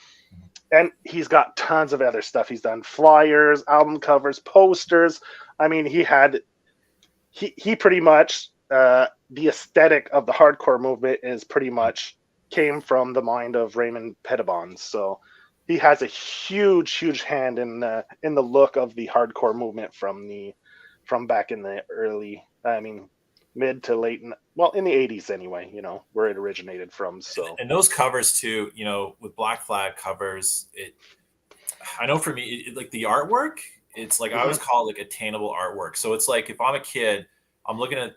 and he's got tons of other stuff. He's done flyers, album covers, posters. I mean, he pretty much, the aesthetic of the hardcore movement is pretty much came from the mind of Raymond Pettibon. So he has a huge hand in the look of the hardcore movement from back in the early, mid to late, in the 80s anyway, where it originated from. So, and those covers too, with Black Flag covers, I know for me, like the artwork, it's like I always call it like attainable artwork. So it's like if I'm a kid, I'm looking at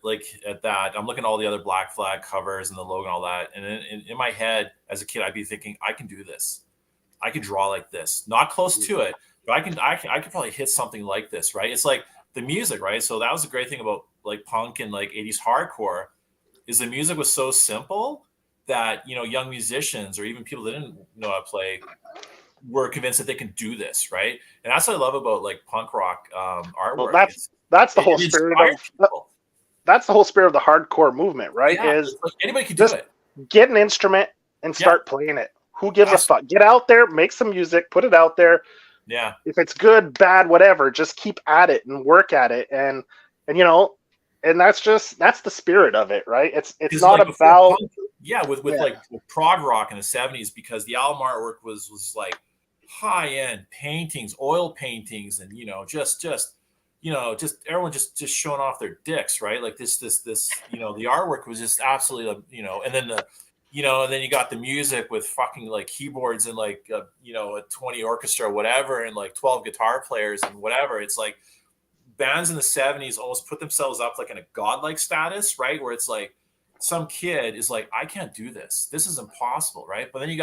that. I'm looking at all the other Black Flag covers and the logo and all that. And in my head as a kid, I'd be thinking, I can do this. I can draw like this. Not close to it, but I could probably hit something like this, right? It's like the music, right? So that was the great thing about like punk and like 80s hardcore is the music was so simple that, young musicians or even people that didn't know how to play were convinced that they can do this, right? And that's what I love about like punk rock artwork. Well, that's the whole spirit of that's the whole spirit of the hardcore movement, right? Yeah, is like anybody can do it. Get an instrument and start playing it. Who gives a fuck? Get out there, make some music, put it out there. Yeah. If it's good, bad, whatever, just keep at it and work at it, and that's the spirit of it, right? It's not like about with prog rock in the 70s, because the album artwork was like high end paintings, oil paintings, and just everyone just showing off their dicks, right? Like this the artwork was just absolutely and then and then you got the music with fucking like keyboards and like a 20 orchestra or whatever, and like 12 guitar players and whatever. It's like bands in the 70s almost put themselves up like in a godlike status, right? Where it's like some kid is like, I can't do this. This is impossible, right? But then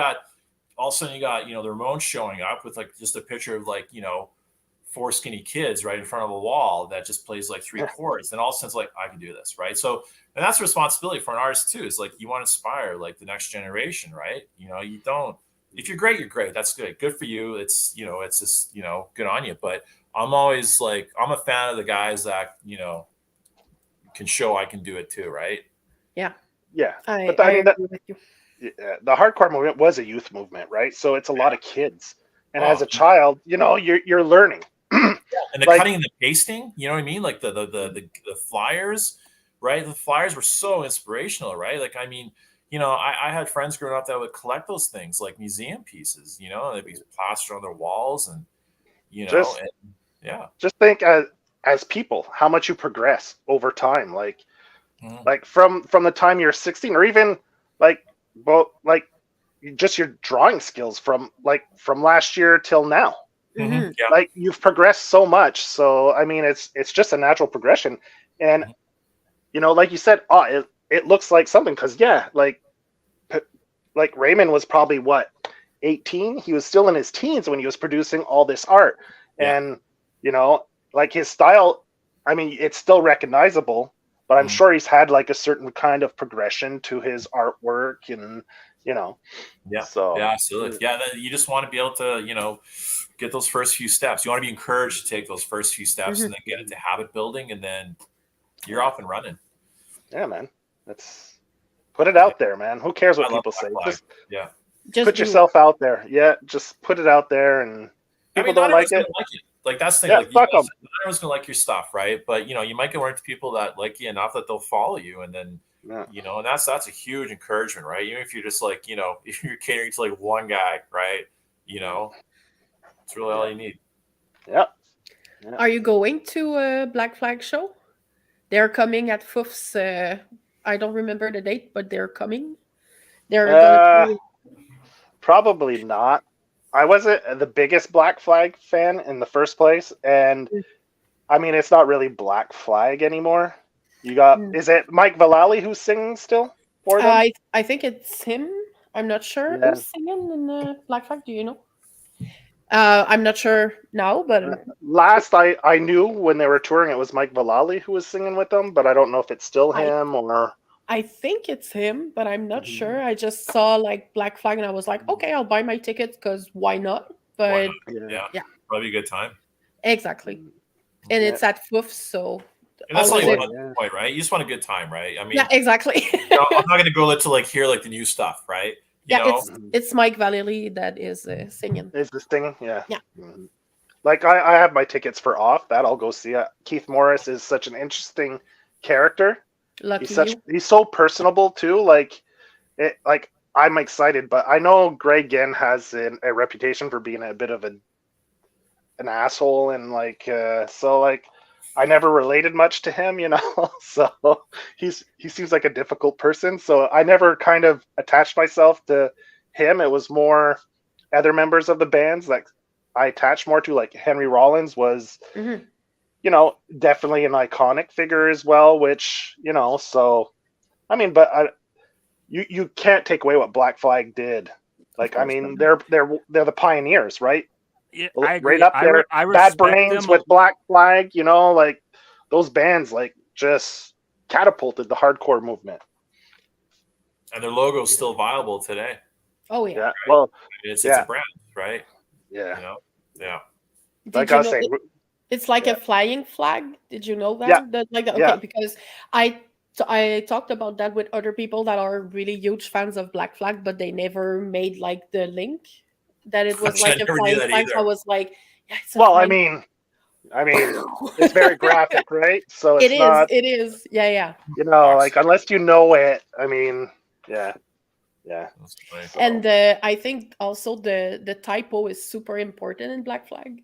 all of a sudden you got the Ramones showing up with like just a picture of like, four skinny kids right in front of a wall that just plays like three chords. And all of a sudden it's like, I can do this, right? So, and that's a responsibility for an artist too. Is like, you want to inspire like the next generation, right? You don't, if you're great, you're great. That's good. Good for you. It's, it's just, good on you. But I'm always like, I'm a fan of the guys that, can show I can do it too, right? Yeah. Yeah. I agree with you. The hardcore movement was a youth movement, right? So it's a lot of kids. And as a yeah. child, you're learning. And the cutting and the pasting, you know what I mean? Like the flyers, right? The flyers were so inspirational, right? Like, I mean, I had friends growing up that would collect those things like museum pieces, and they'd be plastered on their walls, and just think as people, how much you progress over time. Like, like from the time you're 16, or even just your drawing skills from last year till now. Mm-hmm. Yeah. Like, you've progressed so much. So I mean, it's just a natural progression. And like you said, it looks like something, because like Raymond was probably 18. He was still in his teens when he was producing all this art. And like his style, I mean, it's still recognizable, but I'm sure he's had like a certain kind of progression to his artwork, and so absolutely. Yeah, you just want to be able to get those first few steps. You want to be encouraged to take those first few steps, and then get into habit building, and then you're off and running. Yeah, man. Let's put it out there, man. Who cares what people say? Just put yourself out there. Yeah, just put it out there, and people don't like it. Like, that's the thing. Yeah, like, fuck them. not everyone's gonna like your stuff, right? But you might get one or two people that like you enough that they'll follow you, and then and that's a huge encouragement, right? Even if you're just like if you're catering to like one guy, right? It's really all you need. Yeah. Are you going to a Black Flag show? They're coming at Fouf's. I don't remember the date, but they're coming. They're going to... Probably not. I wasn't the biggest Black Flag fan in the first place, and I mean, it's not really Black Flag anymore. You got is it Mike Vallely who's singing still for them? I think it's him. I'm not sure who's singing in the Black Flag. Do you know? I'm not sure now, but last I knew when they were touring, it was Mike Vallely who was singing with them, but I don't know if it's still him or I think it's him, but I'm not sure. I just saw like Black Flag and I was like, okay, I'll buy my ticket because why not? Why But not? Yeah. yeah. Probably a good time. Exactly. And it's at Fouf, so And that's all always you it. want at the point, right? You just want a good time, right? I mean, Yeah, exactly. I'm not going to go to like hear like the new stuff, right? You Yeah, know? it's Mike Vallely that is singing. Is this thing? Yeah. Yeah. Mhm. Like I have my tickets for Off. That I'll go see it. Keith Morris is such an interesting character. Lucky He's you. so personable too. Like I'm excited, but I know Greg Ginn has a reputation for being a bit of an asshole, and so like I never related much to him, you know. So he seems like a difficult person. So I never kind of attached myself to him. It was more other members of the bands that I attached more to, like Henry Rollins was, Mhm. you know, definitely an iconic figure as well, which, you know, so I mean, but you can't take away what Black Flag did. Like, I course mean, not. they're the pioneers, right? Yeah, I agree. Right up there. I Bad respect Brains them. with Black Flag, you know, like those bands like just catapulted the hardcore movement. And their logo is still viable today. Oh yeah. Yeah. Well, It's Yeah. a brand, right? yeah. You know? Yeah. Did Like you I was know saying, it's like Yeah. a flying flag? Did you know that? Yeah. Okay, Yeah. because I talked about that with other people that are really huge fans of Black Flag, but they never made like the link that it was I like a never knew flying that flag. So I either. was like, yeah, it's a well, I flying. mean, it's very graphic, right? So it's It is. not, It is. Yeah, yeah. you know, like unless you know it. I mean, yeah. That's funny. So, And I think also the typo is super important in Black Flag.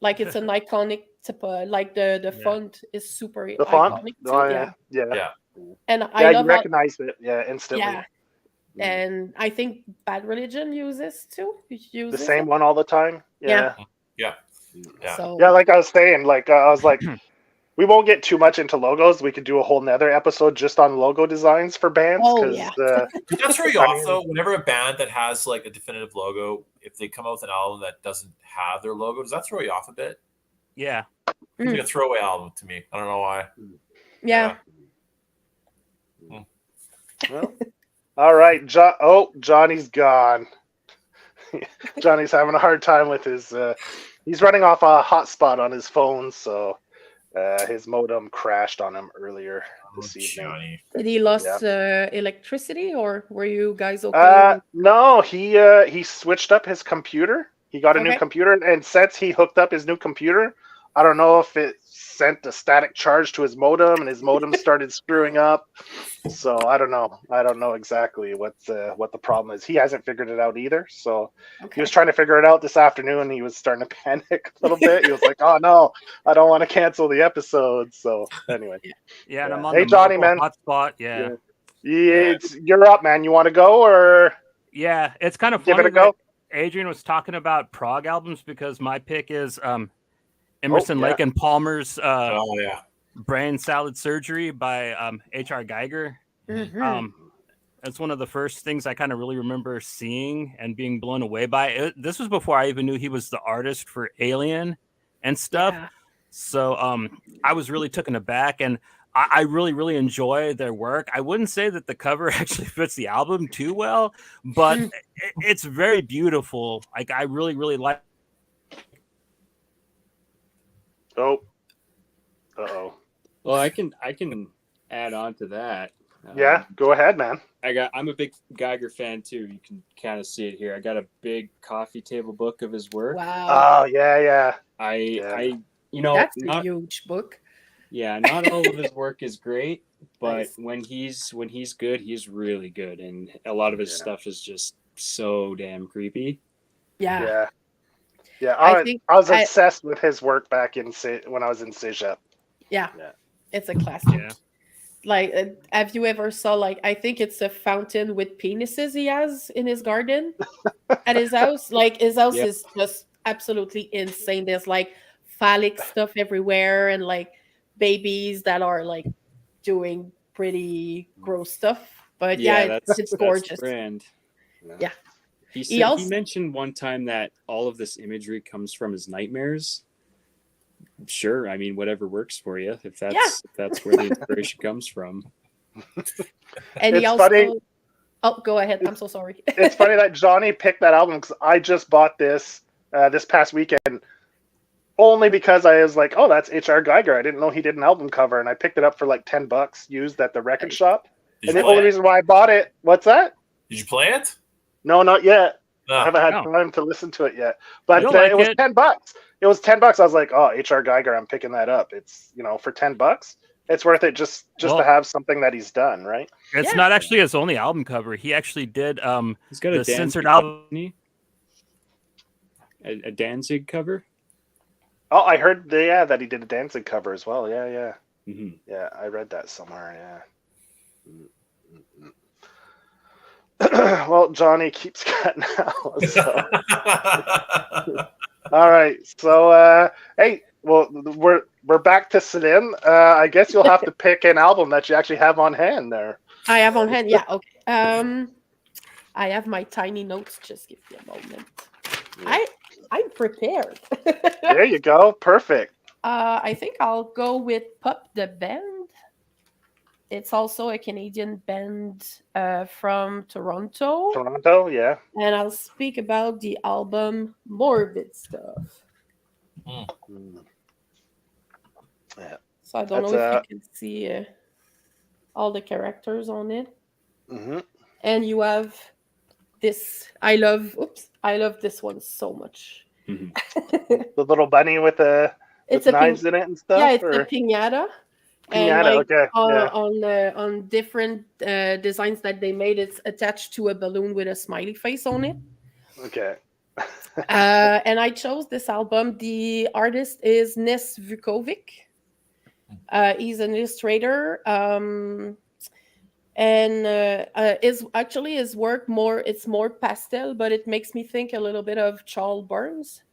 Like it's an iconic typo. Like the Yeah. font is super the font, iconic too. oh, Yeah. yeah. Yeah. And I Yeah, you love how, recognize it, yeah, instantly. yeah. And I think Bad Religion uses too. The Uses same it. one all the time. Yeah. Yeah. Yeah. So Yeah, like I was saying, like I was like, we won't get too much into logos. We could do a whole nother episode just on logo designs for bands. Oh, Cause, yeah. Does that throw you I off mean- though? Whenever a band that has like a definitive logo, if they come out with an album that doesn't have their logo, does that throw you off a bit? Yeah. It's like a throwaway album to me. I don't know why. yeah. well, all right, Johnny's gone. Johnny's having a hard time with his. He's running off a hotspot on his phone, so his modem crashed on him earlier this evening. Johnny. Did he lost electricity, or were you guys okay? No, he switched up his computer. He got a new Okay. computer, and since he hooked up his new computer, I don't know if it sent a static charge to his modem, and his modem started screwing up. So I don't know exactly what the problem is. He hasn't figured it out either. So he Okay. was trying to figure it out this afternoon, and he was starting to panic a little bit. He was like, "Oh no, I don't want to cancel the episode." So anyway, Yeah, and I'm on Hey, the Johnny, mobile man. hotspot. Yeah. you're up, man. You want to go or Yeah, it's kind of give funny it a go? that Adrian was talking about prog albums because my pick is Emerson, yeah. Lake and Palmer's Oh yeah. Brain Salad Surgery by H.R. Geiger. Mhm. That's one of the first things I kind of really remember seeing and being blown away by. This was before I even knew he was the artist for Alien and stuff. Yeah. So I was really taken aback, and I really, really enjoy their work. I wouldn't say that the cover actually fits the album too well, but it's very beautiful. Like I really, really like. Oh, uh-oh. Well, I can add on to that. Yeah, go ahead, man. I'm a big Geiger fan too. You can kind of see it here. I got a big coffee table book of his work. Wow. Oh, yeah. I you know, That's a not, huge book. yeah, not all of his work is great, but Nice. when he's good, he's really good, and a lot of his stuff is just so damn creepy. Yeah. Yeah. I think I was obsessed with his work back when I was in CEGEP. Yeah. Yeah. It's a classic. Yeah. Like, have you ever saw like I think it's a fountain with penises he has in his garden at his house? Like his house Yep. is just absolutely insane. There's like phallic stuff everywhere and like babies that are like doing pretty gross stuff. But yeah, it's that's gorgeous. brand. Yeah. He He said, also- he mentioned one time that all of this imagery comes from his nightmares. Sure, I mean whatever works for you. If that's where the inspiration comes from. And he It's also. funny. Oh, go ahead. I'm so sorry. It's funny that Johnny picked that album because I just bought this this past weekend only because I was like, oh, that's H.R. Geiger. I didn't know he did an album cover, and I picked it up for like $10 used at the record shop. Did And you the play only it? reason why I bought it, what's that? Did you play it? No, not yet. I Ah. haven't had No. time to listen to it yet. But You'll like it was it. $10. It was $10. I was like, oh, H.R. Geiger, I'm picking that up. It's for $10. It's worth it just Well, to have something that he's done, right? It's Yeah. not actually his only album cover. He actually did He's got the a censored Danzig album. cover. A Danzig cover. Oh, I heard that he did a Danzig cover as well. Yeah. Mm-hmm. Yeah, I read that somewhere, yeah. Well, Johnny keeps cutting out. So. All right. So, hey, well, we're back to Celine. I guess you'll have to pick an album that you actually have on hand there. I have on hand. Yeah. Okay. I have my tiny notes. Just give me a moment. I'm prepared. There you go. Perfect. I think I'll go with Pop the Band. It's also a Canadian band from Toronto. Toronto, yeah. And I'll speak about the album Morbid Stuff. Mm. Yeah. So I don't That's, know if you can see all the characters on it. Mm-hmm. And you have this. I love this one so much. Mm-hmm. The little bunny with the knives in it and stuff? Yeah, it's or? a piñata. Piñata, And like okay. Yeah. on different designs that they made, it's attached to a balloon with a smiley face on it. Okay. And I chose this album. The artist is Nes Vukovic. He's an illustrator. And his work it's more pastel, but it makes me think a little bit of Charles Burns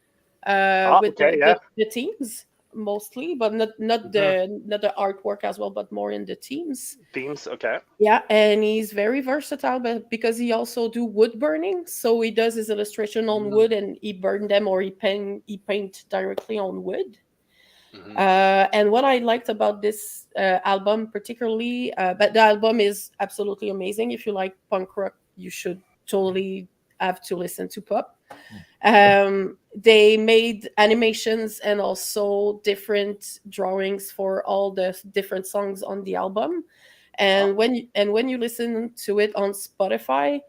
with the themes mostly, but not the artwork as well, but more in the themes. Themes, okay. Yeah, and he's very versatile, but because he also do wood burning, so he does his illustration on wood and he burn them or he paint directly on wood. Mm-hmm. And what I liked about this album particularly, but the album is absolutely amazing. If you like punk rock, you should totally have to listen to Pop. They made animations and also different drawings for all the different songs on the album. And when you listen to it on Spotify,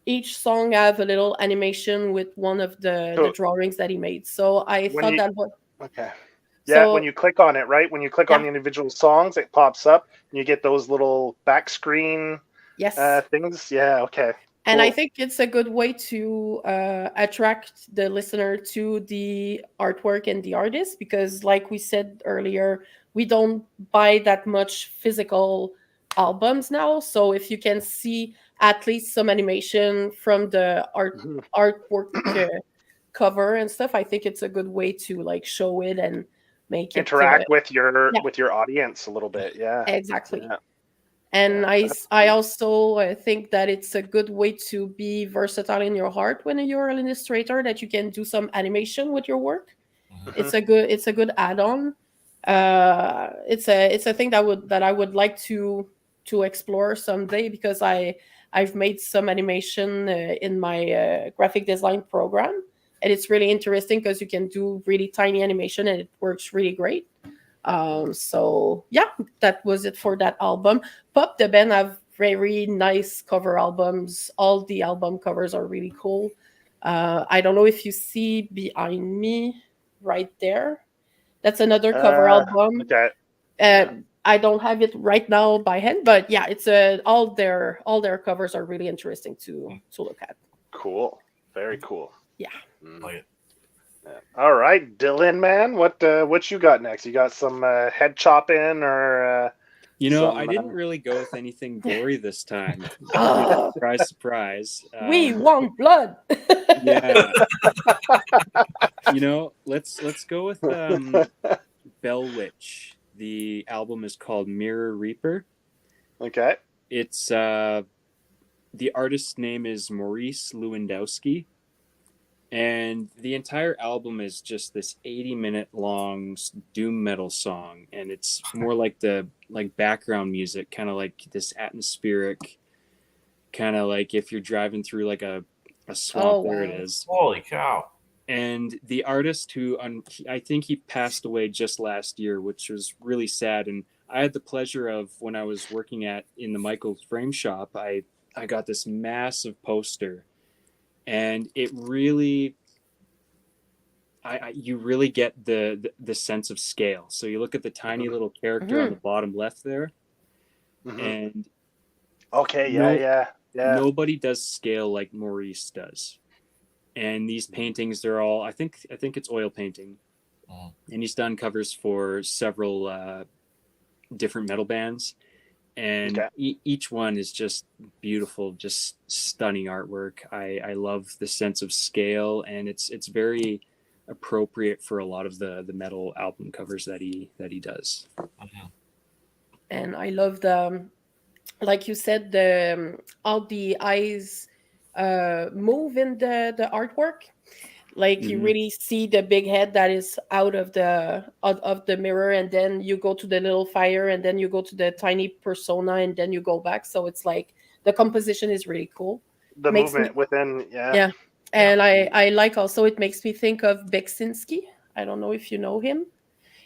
each song have a little animation with one of the drawings that he made. So I thought that was okay. Yeah, so, when you click on it, right? When you click on the individual songs, it pops up and you get those little back screen things. Yeah, okay. And I think it's a good way to attract the listener to the artwork and the artist because, like we said earlier, we don't buy that much physical albums now. So if you can see at least some animation from the artwork cover and stuff, I think it's a good way to like show it and make it interact with your audience a little bit. Yeah, exactly. Yeah. And I also think that it's a good way to be versatile in your art when you're an illustrator, that you can do some animation with your work. Mm-hmm. It's a good add-on. It's a thing that I would like to explore someday because I've made some animation in my graphic design program, and it's really interesting because you can do really tiny animation and it works really great. So yeah, that was it for that album. Pop the Band have very nice cover albums. All the album covers are really cool. I don't know if you see behind me right there. That's another cover album. Okay. I don't have it right now by hand, but yeah, it's all their covers are really interesting to look at. Cool. Very cool. Yeah. Like it. All right, Dylan, man, what you got next? You got some head chopping or? I didn't really go with anything gory this time. Surprise, surprise. We want blood. Yeah. Let's go with Bell Witch. The album is called Mirror Reaper. Okay. It's the artist's name is Maurice Lewandowski. And the entire album is just this 80-minute long doom metal song, and it's more like background music, kind of like this atmospheric, kind of like if you're driving through like a swamp. There it is. Holy cow. And the artist who I think he passed away just last year, which was really sad. And I had the pleasure of, when I was working in the Michael's frame shop, I got this massive poster, and it really, you really get the sense of scale. So you look at the tiny little character on the bottom left there, and nobody does scale like Maurice does. And these paintings, they're all, I think it's oil painting, and he's done covers for several different metal bands, and each one is just beautiful, just stunning artwork. I love the sense of scale, and it's very appropriate for a lot of the metal album covers that he does. And I love the, like you said, the how the eyes move in the artwork. Like you really see the big head that is out of the mirror, and then you go to the little fire, and then you go to the tiny persona, and then you go back. So it's like the composition is really cool. The movement within, yeah. And I like also, it makes me think of Beksinski. I don't know if you know him.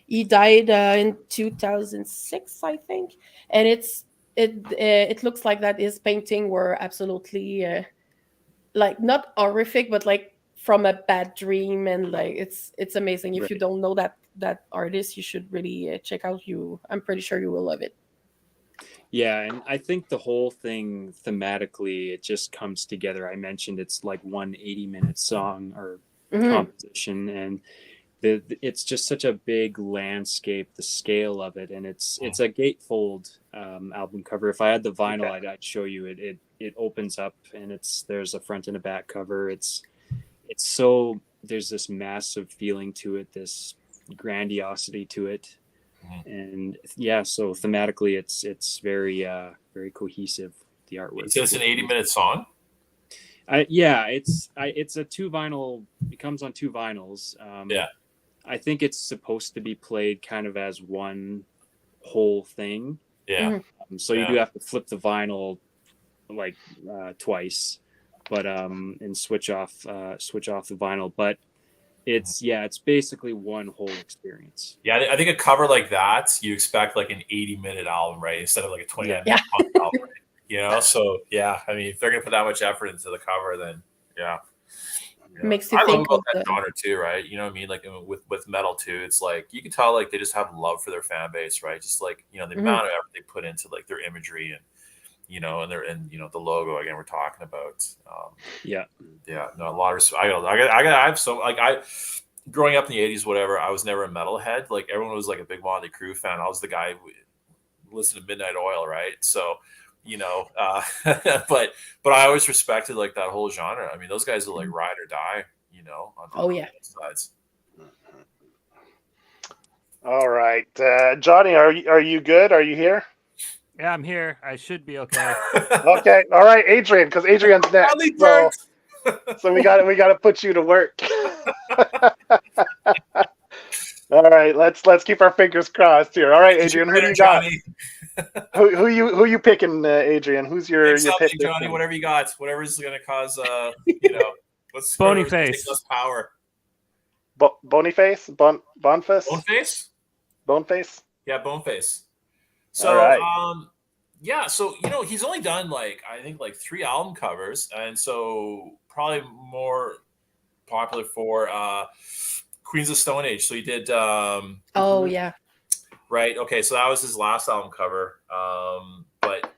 He died in 2006, I think, and it looks like that his painting were absolutely like not horrific, but like from a bad dream, and like it's amazing. If you don't know that artist, you should really check out. I'm pretty sure you will love it. Yeah, and I think the whole thing thematically, it just comes together. I mentioned it's like one 80-minute song or composition, and it's just such a big landscape, the scale of it, and it's a gatefold album cover. If I had the vinyl, I'd show you it. It opens up, and there's a front and a back cover. It's so, there's this massive feeling to it, this grandiosity to it, and so thematically, it's very very cohesive. The artwork. So it's an 80-minute song. It's a 2 vinyl. It comes on 2 vinyls. I think it's supposed to be played kind of as one whole thing. Yeah. So you do have to flip the vinyl like twice, but and switch off the vinyl. But it's basically one whole experience. Yeah, I think a cover like that, you expect like an 80-minute album, right? Instead of like a 20-minute album, right? You know, so I mean, if they're gonna put that much effort into the cover, then makes you I think love about that genre too, right? You know what I mean? Like with metal too, it's like you can tell like they just have love for their fan base, right? Just like, you know, the amount of effort they put into like their imagery and the logo again we're talking about. No, a lot of I have so like growing up in the 80s, whatever, I was never a metalhead. Like everyone was like a big Motley Crue fan. I was the guy who listened to Midnight Oil, right? So but I always respected like that whole genre. I mean, those guys are like ride or die, on both sides. All right, Johnny, are you good? Are you here? Yeah, I'm here. I should be okay. Okay, all right, Adrien, because Adrian's next. So we got to put you to work. All right, let's keep our fingers crossed here. All right, Adrien, who do you got? who you picking, Adrien? Who's your pick? Johnny, whatever you got, whatever's going to cause what's Bonyface power. Bonyface, Boneface, Boneface. Yeah, Boneface. So so he's only done like I think like 3 album covers, and so probably more popular for Queens of Stone Age. So he did right. Okay, so that was his last album cover. But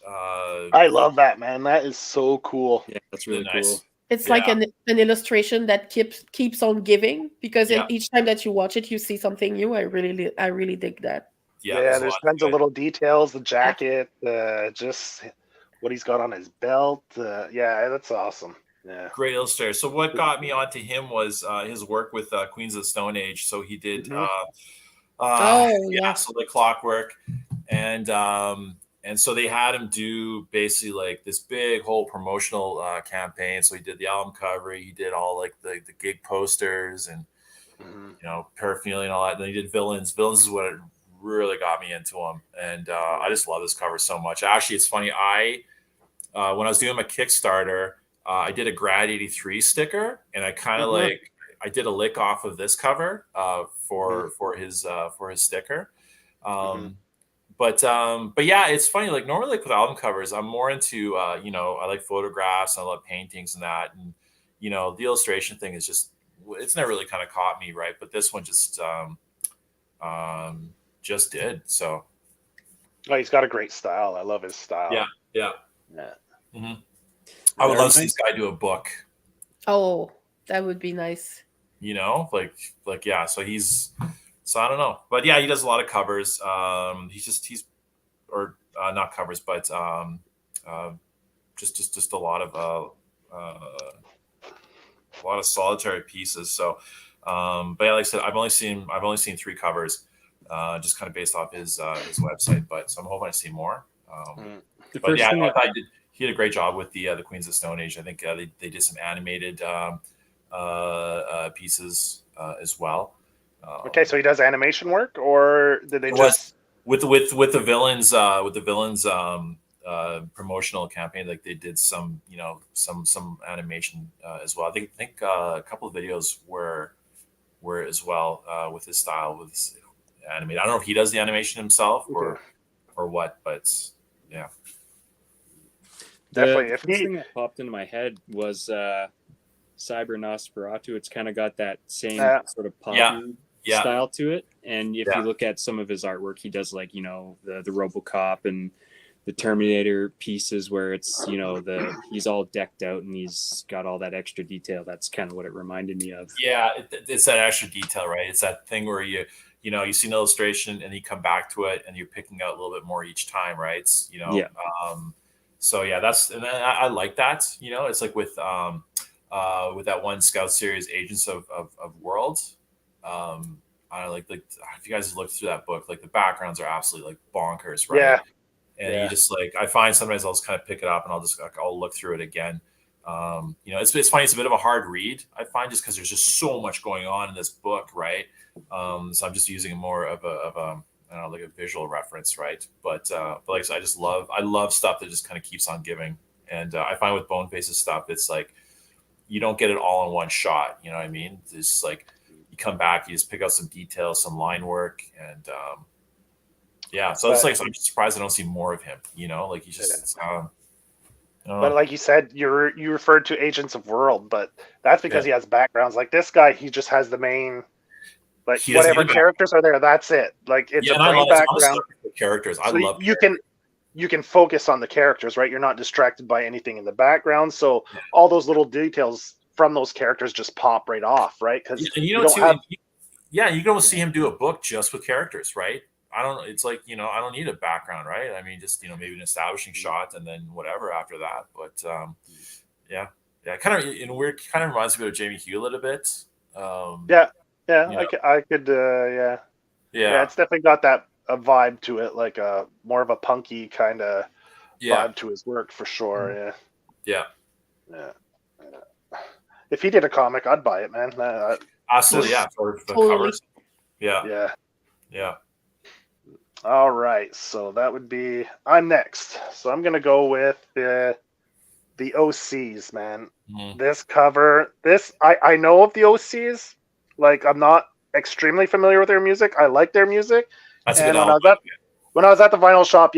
I love that, man. That is so cool. Yeah, that's really nice. cool. It's like an illustration that keeps on giving, because each time that you watch it, you see something new. I really dig that. Yeah, there's tons of little details, the jacket, just what he's got on his belt. That's awesome. Yeah, great illustrator. So what got me onto him was his work with Queens of the Stone Age. So he did so the Clockwork, and And so they had him do basically like this big whole promotional campaign. So he did the album cover, he did all like the gig posters and paraphernalia and all that. And then he did Villains. Villains is what really got me into him, and I just love this cover so much. Actually, it's funny. When I was doing my Kickstarter, I did a Grad 83 sticker, and I kind of like I did a lick off of this cover for his sticker. But yeah, it's funny. Like normally, like with album covers, I'm more into I like photographs and I love paintings and that, and the illustration thing is just it's never really kind of caught me, right? But this one just did. So he's got a great style. I love his style. Yeah. I would love to see this guy do a book. Oh, that would be nice. Yeah. So I don't know, but yeah, he does a lot of covers. He's not covers, but just a lot of solitary pieces. So, but yeah, like I said, I've only seen 3 covers, just kind of based off his website. But so I'm hoping I see more. But yeah, he did a great job with the Queens of Stone Age. I think they did some animated pieces as well. Okay, so he does animation work, or did they just with the villains promotional campaign? Like they did some some animation as well. I think a couple of videos were as well with his style with his animated. I don't know if he does the animation himself or what, but yeah. Definitely. The thing that popped into my head was Cyber Nosferatu. It's kind of got that same sort of poppy style to it. And if you look at some of his artwork, he does like, the RoboCop and the Terminator pieces where it's, he's all decked out and he's got all that extra detail. That's kind of what it reminded me of. Yeah, it's that extra detail, right? It's that thing where you see an illustration and you come back to it and you're picking out a little bit more each time, right? So yeah, and I like that. It's like with that one Scout series, Agents of World. I like if you guys looked through that book, like the backgrounds are absolutely like bonkers, right? Yeah. And you just like I find sometimes I'll just kind of pick it up and I'll look through it again. It's funny. It's a bit of a hard read. I find just because there's just so much going on in this book, right? So I'm just using more of a I don't know, like a visual reference, right? But like I said, I love stuff that just kind of keeps on giving. And I find with Boneface's stuff, it's like you don't get it all in one shot. You know what I mean? It's like you come back, you just pick out some details, some line work, and So it's like I'm surprised I don't see more of him. Like he's just. But like you said, you referred to Agents of World, but that's because he has backgrounds. Like this guy, he just has the main. Like whatever characters are there, that's it. Like it's a plain background. Characters, I love. You can focus on the characters, right? You're not distracted by anything in the background, so all those little details from those characters just pop right off, right? Because you don't see him do a book just with characters, right? It's like I don't need a background, right? I mean, just maybe an establishing shot and then whatever after that. But kind of in a weird, kind of reminds me of Jamie Hewlett a bit. I could. It's definitely got that a vibe to it, like a more of a punky kind of vibe to his work for sure. Yeah. If he did a comic, I'd buy it, man. Absolutely, for the covers. Yeah. All right, so that would be I'm next. So I'm gonna go with the OCs, man. This cover, I know of the OCs. Like I'm not extremely familiar with their music. I like their music. That's and a good when I was at the vinyl shop,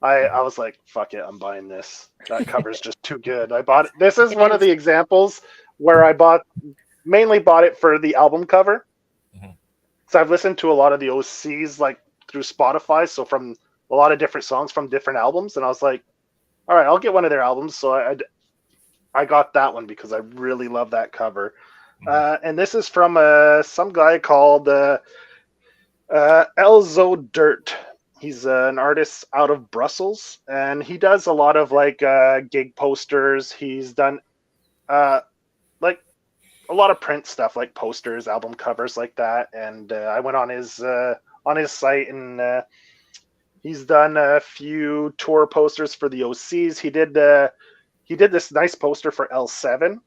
I was like, fuck it, I'm buying this. That cover's just too good. I bought it. This is one of the examples where I mainly bought it for the album cover. So I've listened to a lot of the OCs like through Spotify, so from a lot of different songs from different albums, and I was like, all right, I'll get one of their albums. So I got that one because I really love that cover. And this is from some guy called Elzo Dirt. He's an artist out of Brussels, and he does a lot of like gig posters. He's done like a lot of print stuff, like posters, album covers, like that. And I went on his site, and He's done a few tour posters for the OCs. He did this nice poster for L7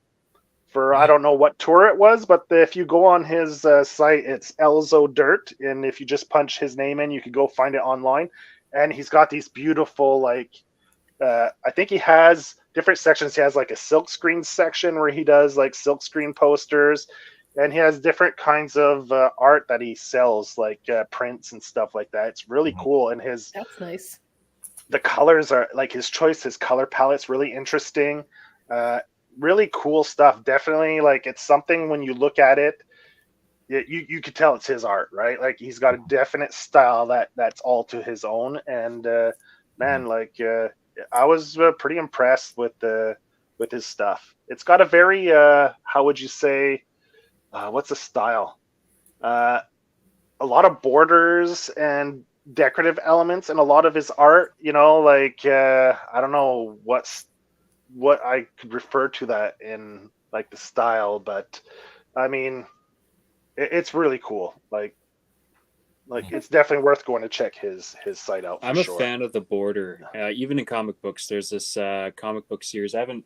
for I don't know what tour it was, but if you go on his site, it's Elzo Dirt, and if you just punch his name in, you can go find it online. And he's got these beautiful, like, I think he has different sections. He has like a silkscreen section where he does like silkscreen posters, and he has different kinds of art that he sells, like prints and stuff like that. It's really cool, and That's nice. the colors are like his color palette's really interesting. Really cool stuff. Definitely, like, it's something when you look at it, you could tell it's his art, right? Like, he's got a definite style that's all to his own. And man, like, I was pretty impressed with his stuff. It's got a very how would you say? What's the style? A lot of borders and decorative elements in a lot of his art. You know, like I don't know what I could refer to that in, like, the style, but I mean, it's really cool. Like it's definitely worth going to check his site out. I'm a fan of the border. Even in comic books, there's this comic book series. I haven't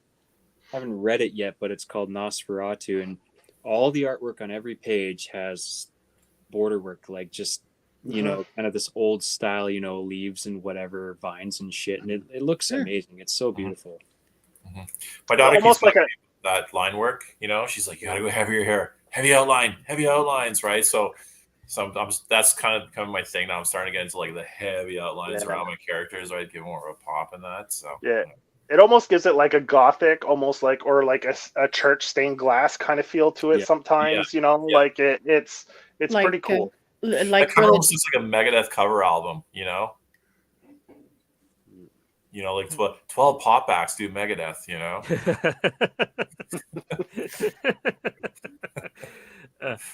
read it yet, but it's called Nosferatu, and all the artwork on every page has border work, like just you know, kind of this old style, you know, leaves and whatever, vines and shit, and it looks amazing. It's so beautiful. My daughter almost keeps like that line work. You know, she's like, "You gotta go heavier here, heavy outlines, right?" So sometimes that's kind of becoming my thing now. I'm starting to get into like the heavy outlines around my characters, right? Give more of a pop in that. So yeah. It almost gives it like a gothic, almost like, or like a church stained glass kind of feel to it sometimes, you know, like it's like, pretty cool. Like cover almost looks like a Megadeth cover album, you know? You know, like 12 pop acts do Megadeth, you know?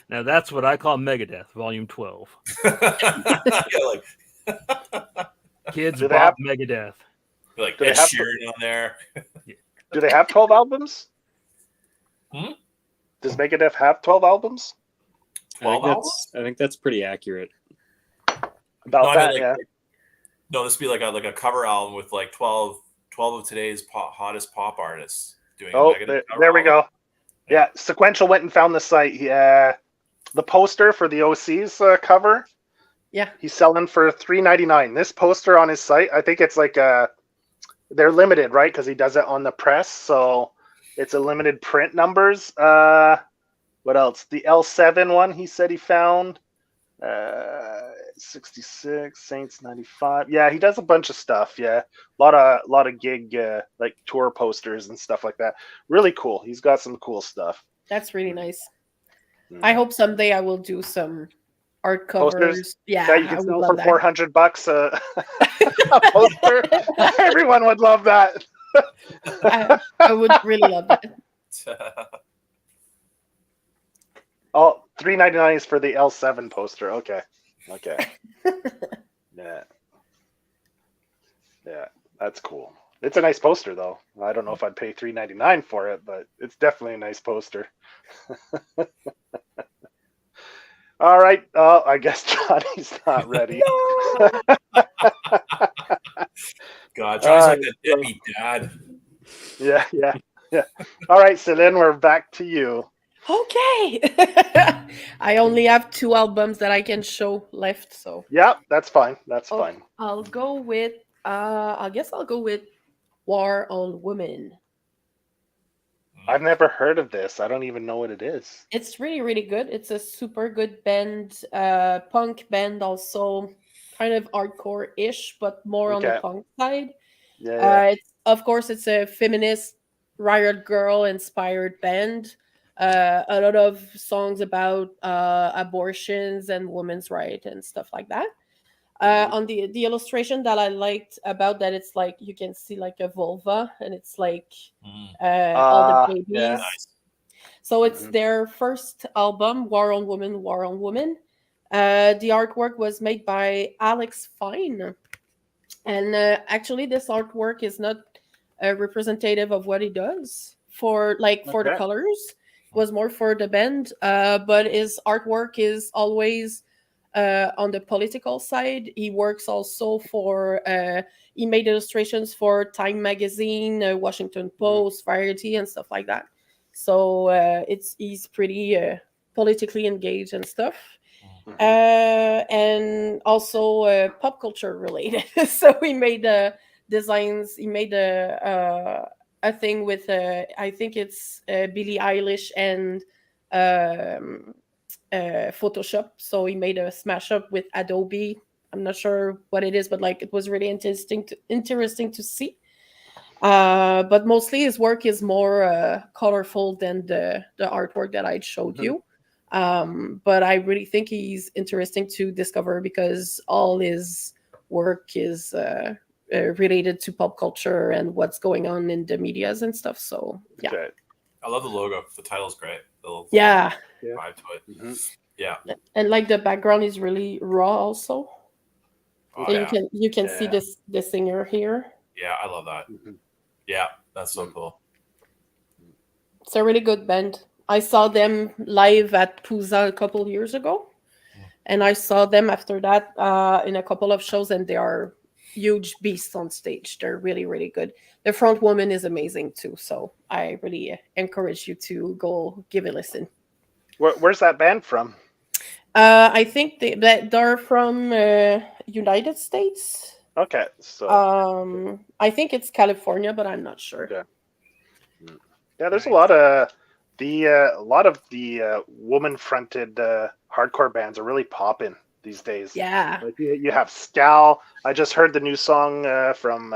Now that's what I call Megadeth, Volume 12. Kids bop Megadeth. Like Ed Sheeran on there. Do they have 12 albums? Does Megadeth have 12 albums? 12 albums? I think that's pretty accurate. Yeah. No, this would be like a cover album with like 12 of today's hottest pop artists doing. There we go. Yeah, Sequential went and found the site. Yeah, the poster for the OC's cover. Yeah, he's selling for $3.99. This poster on his site, I think it's like they're limited, right? Because he does it on the press, so it's a limited print numbers. What else? The L7 one he said he found. 66 Saints 95. Yeah, he does a bunch of stuff. Yeah, a lot of gig like tour posters and stuff like that. Really cool. He's got some cool stuff. That's really nice. I hope someday I will do some art covers. Posters? Yeah, you can sell for $400 a poster. Everyone would love that. I would really love that. Oh, $3.99 is for the L7 poster. Okay. Yeah, that's cool. It's a nice poster, though. I don't know if I'd pay $3.99 for it, but it's definitely a nice poster. All right. I guess Johnny's not ready. God, Johnny's like the deadbeat dad. Yeah. All right, so then we're back to you. Okay. I only have 2 albums that I can show left, so. Yeah, that's fine. That's fine. I'll go with I guess I'll go with War on Women. I've never heard of this. I don't even know what it is. It's really, really good. It's a super good band, punk band, also kind of hardcore-ish, but more on the punk side. Yeah. Of course, it's a feminist Riot Girl inspired band. A lot of songs about abortions and women's rights and stuff like that. On the illustration that I liked about that, it's like you can see like a vulva, and it's like all the babies. Yeah. Nice. So it's their first album, War on Women, War on Women. The artwork was made by Alex Fine, and actually this artwork is not representative of what he does for the colors. Was more for the band, but his artwork is always on the political side. He works also for. He made illustrations for Time Magazine, Washington Post, Variety, and stuff like that. So he's pretty politically engaged and stuff. And also pop culture related. So he made designs. He made a thing with I think it's Billie Eilish and Photoshop. So he made a smash up with Adobe. I'm not sure what it is, but like it was really interesting to see. But mostly his work is more colorful than the artwork that I showed you. But I really think he's interesting to discover because all his work is related to pop culture and what's going on in the medias and stuff. So yeah. Okay. I love the logo. The title's great. Yeah. Vibe to it. Yeah. And like the background is really raw also. Oh, And you can see the singer here. Yeah, I love that. Yeah, that's so cool. It's a really good band. I saw them live at Puza a couple years ago, and I saw them after that in a couple of shows, and they are huge beasts on stage. They're really, really good. The front woman is amazing too, so I really encourage you to go give it a listen. Where's that band from? I think they're from United States. Okay, so I think it's California, but I'm not sure. Yeah, there's a lot of the woman-fronted hardcore bands are really popping these days. Yeah, like you have Scal. I just heard the new song from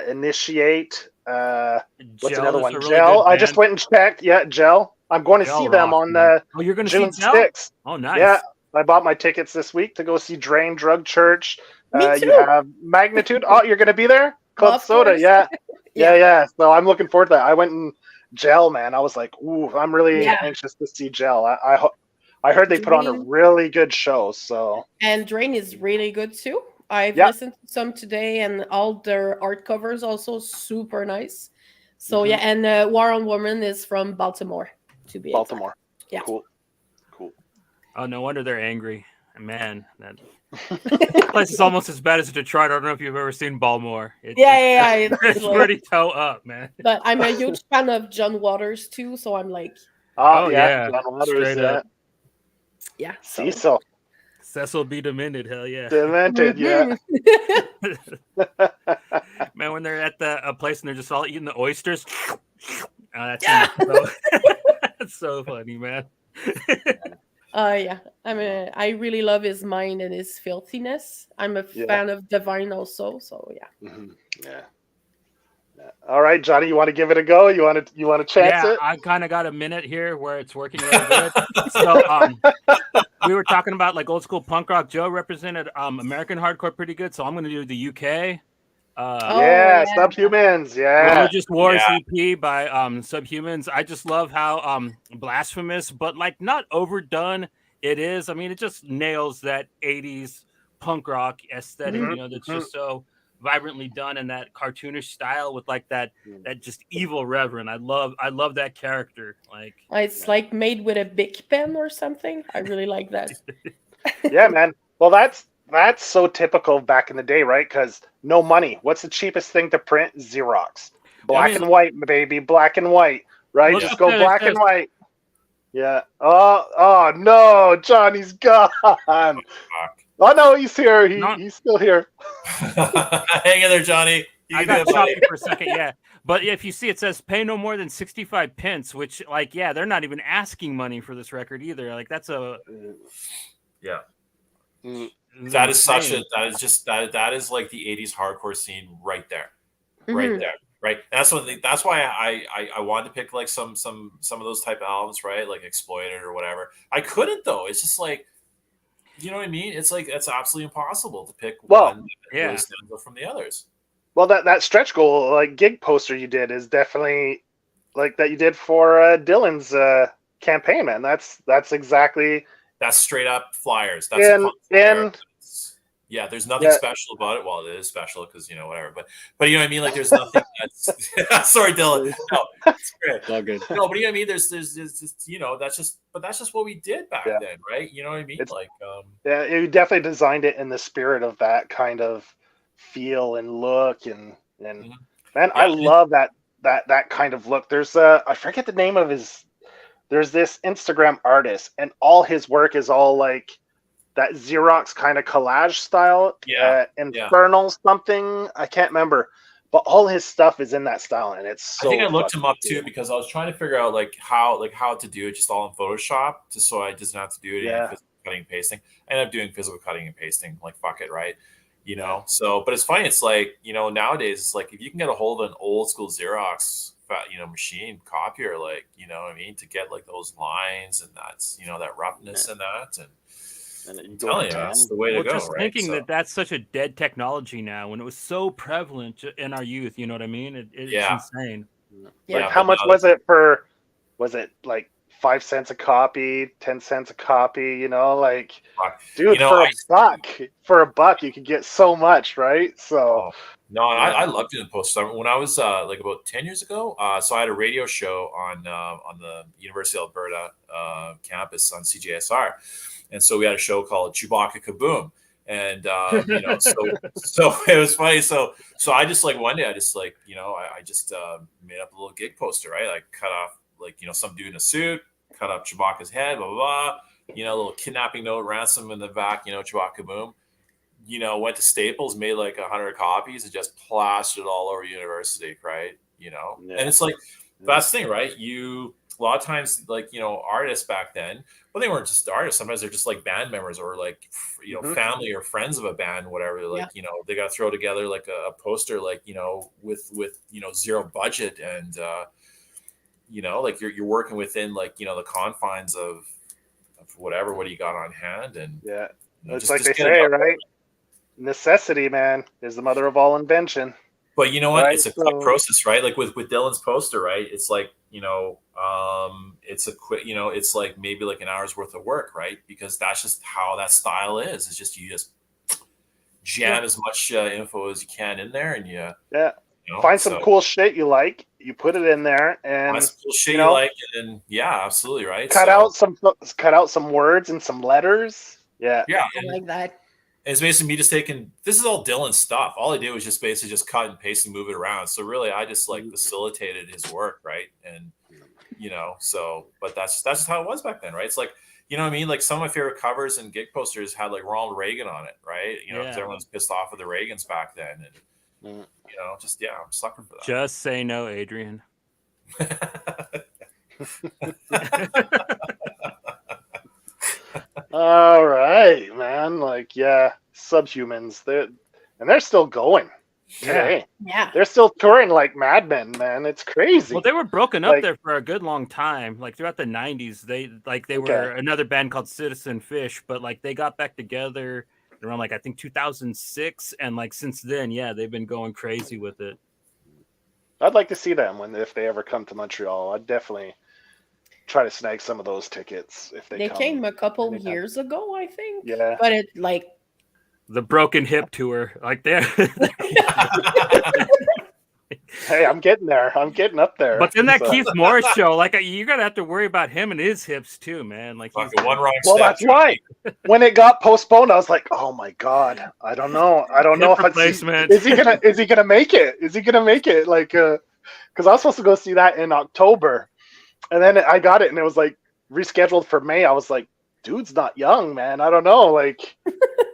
Initiate. What's another one? Really Gel. I just went and checked. Yeah, Gel. I'm going to see them on you're going to June see Gel? 6th. Oh, nice. Yeah, I bought my tickets this week to go see Drain Drug Church. Me too. You have Magnitude. Oh, you're going to be there? Club Soda. Course. Yeah. Yeah. So I'm looking forward to that. I went and Gel, man. I was like, ooh, I'm really anxious to see Gel. I heard they put on a really good show. So and Drain is really good too. I've listened to some today, and all their art covers also super nice. So and War on Woman is from Baltimore. To be Baltimore. Exact. Yeah. Cool. Oh, no wonder they're angry. Man, that place is almost as bad as Detroit. I don't know if you've ever seen Baltimore. It's like, pretty toe up, man. But I'm a huge fan of John Waters too, so I'm like, John Waters, straight up. Yeah. Cecil. Cecil B. Demented, hell yeah. Demented, yeah. Man, when they're at a place and they're just all eating the oysters. That's so funny, man. Yeah. I really love his mind and his filthiness. I'm a fan of Divine also, so yeah. Yeah. All right, Johnny, you want to give it a go? You want to chance it? I kind of got a minute here where it's working really good. So we were talking about like old school punk rock. Joe represented American hardcore pretty good, so I'm going to do the UK. Subhumans. Yeah, Religious Wars EP by Subhumans. I just love how blasphemous, but like not overdone it is. I mean, it just nails that 80s punk rock aesthetic. You know, that's just so vibrantly done in that cartoonish style with like that just evil reverend. I love that character. Like it's like made with a big pen or something. I really like that. Yeah, man. Well, that's so typical back in the day, right? Because no money. What's the cheapest thing to print? Xerox. Black and white, baby. Black and white. Right? Well, just go black and white. Yeah. Oh no, Johnny's gone. Oh no, he's here. He's still here. Hang in there, Johnny. I got choppy for a second, yeah. But if you see, it says pay no more than 65 pence, which, like, they're not even asking money for this record either. Like, that's a that is such a that is like the 80s hardcore scene right there, right there, right. That's why I wanted to pick like some of those type of albums, right? Like Exploited or whatever. I couldn't though. It's just like. You know what I mean? It's like it's absolutely impossible to pick one that really stands out from the others. Well, that stretch goal like gig poster you did is definitely like that you did for Dylan's campaign, man. That's exactly straight up flyers. That's Yeah, there's nothing special about it. Well, it is special because whatever. But you know what I mean. Like there's nothing that's. Sorry, Dylan. No, it's great. It's all good. No, but you know what I mean. There's just that's just what we did back then, right? You know what I mean? Yeah, you definitely designed it in the spirit of that kind of feel and look and man, I love that kind of look. There's I forget the name of his. There's this Instagram artist, and all his work is all like that Xerox kind of collage style. Infernal something. I can't remember. But all his stuff is in that style, and it's so I think I looked him up too because I was trying to figure out how to do it just all in Photoshop, just so I didn't have to do it in physical cutting and pasting. I ended up doing physical cutting and pasting, like fuck it, right? So but it's funny, it's like, nowadays it's like if you can get a hold of an old school Xerox machine copier, like, you know what I mean, to get like those lines and that's that roughness and that and I'm telling you, that's the way to go. Just right? thinking that's such a dead technology now when it was so prevalent in our youth. You know what I mean? It's insane. Like how much was it for? Was it like 5 cents a copy, 10 cents a copy? Like, dude, for a buck, you could get so much, right? So. No, I loved doing posters. When I was like about 10 years ago, so I had a radio show on the University of Alberta campus on CJSR. And so we had a show called Chewbacca Kaboom. And, so it was funny. So I just like one day I just like, I just made up a little gig poster, right? I cut off like, some dude in a suit, cut up Chewbacca's head, blah, blah, blah. A little kidnapping note, ransom in the back, Chewbacca Kaboom. Went to Staples, made like 100 copies and just plastered it all over university, right? And it's like, that's the thing, right? A lot of times, like, artists back then, well, they weren't just artists. Sometimes they're just like band members or like, family or friends of a band, whatever. Like, they got to throw together like a poster, like, with zero budget and, like you're working within like, the confines of whatever, what do you got on hand. And it's like they say, right? Necessity, man, is the mother of all invention. But you know what? Right? It's a quick process, right? Like with Dylan's poster, right? It's like, it's a quick, it's like maybe like an hour's worth of work, right? Because that's just how that style is. It's just, you just jam as much info as you can in there and find some cool shit you like. You put it in there and find some cool shit you like. And absolutely. Right. Cut out some words and some letters. Yeah. Yeah. I like that. It's basically me just taking, this is all Dylan's stuff. All I did was just basically just cut and paste and move it around. So really I just like facilitated his work. Right. And, but that's just how it was back then. Right. It's like, you know what I mean? Like some of my favorite covers and gig posters had like Ronald Reagan on it. Right. Because everyone's pissed off with the Reagans back then. And, I'm sucking for that. Just say no, Adrian. All right, man. Like, Subhumans. They're still going today. Yeah. They're still touring like madmen, man. It's crazy. Well, they were broken up there for a good long time. Like throughout the 90s, they were another band called Citizen Fish, but like they got back together around like I think 2006, and like since then, they've been going crazy with it. I'd like to see them if they ever come to Montreal. I'd definitely try to snag some of those tickets if they came a couple years ago, I think. Yeah, but it like the Broken Hip tour, like there. Hey, I'm getting there. I'm getting up there. But then that Keith Morris show, like you're gonna have to worry about him and his hips too, man. Like one wrong step. Well, that's right. When it got postponed, I was like, "Oh my god, I don't know. Is he gonna make it? Is he gonna make it? Like, because I was supposed to go see that in October, and then I got it, and it was like rescheduled for May. I was like, dude's not young, man. I don't know, like,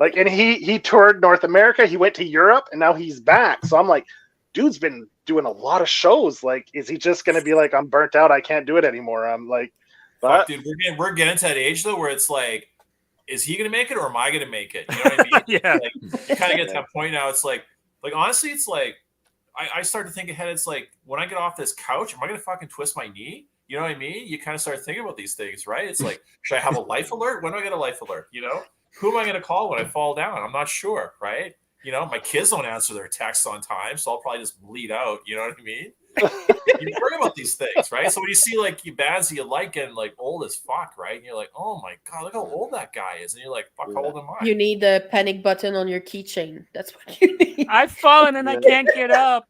and he toured North America. He went to Europe, and now he's back. So I'm like, dude's been doing a lot of shows. Like, is he just going to be like, I'm burnt out, I can't do it anymore? I'm like, but dude, we're getting to that age though where it's like, is he going to make it or am I going to make it? You know what I mean? Yeah. Like, you kind of get to that point now. It's like honestly, it's like I start to think ahead. It's like when I get off this couch, am I going to fucking twist my knee? You know what I mean? You kind of start thinking about these things, right? It's like, should I have a life alert? When do I get a life alert? You know, who am I going to call when I fall down? I'm not sure, right? You know, my kids don't answer their texts on time, so I'll probably just bleed out. You know what I mean? You worry about these things, right? So when you see like bands that you like getting like old as fuck, right? And you're like, oh my god, look how old that guy is, and you're like, fuck, how old am I? You need a panic button on your keychain. That's what you need. I've fallen and I can't get up.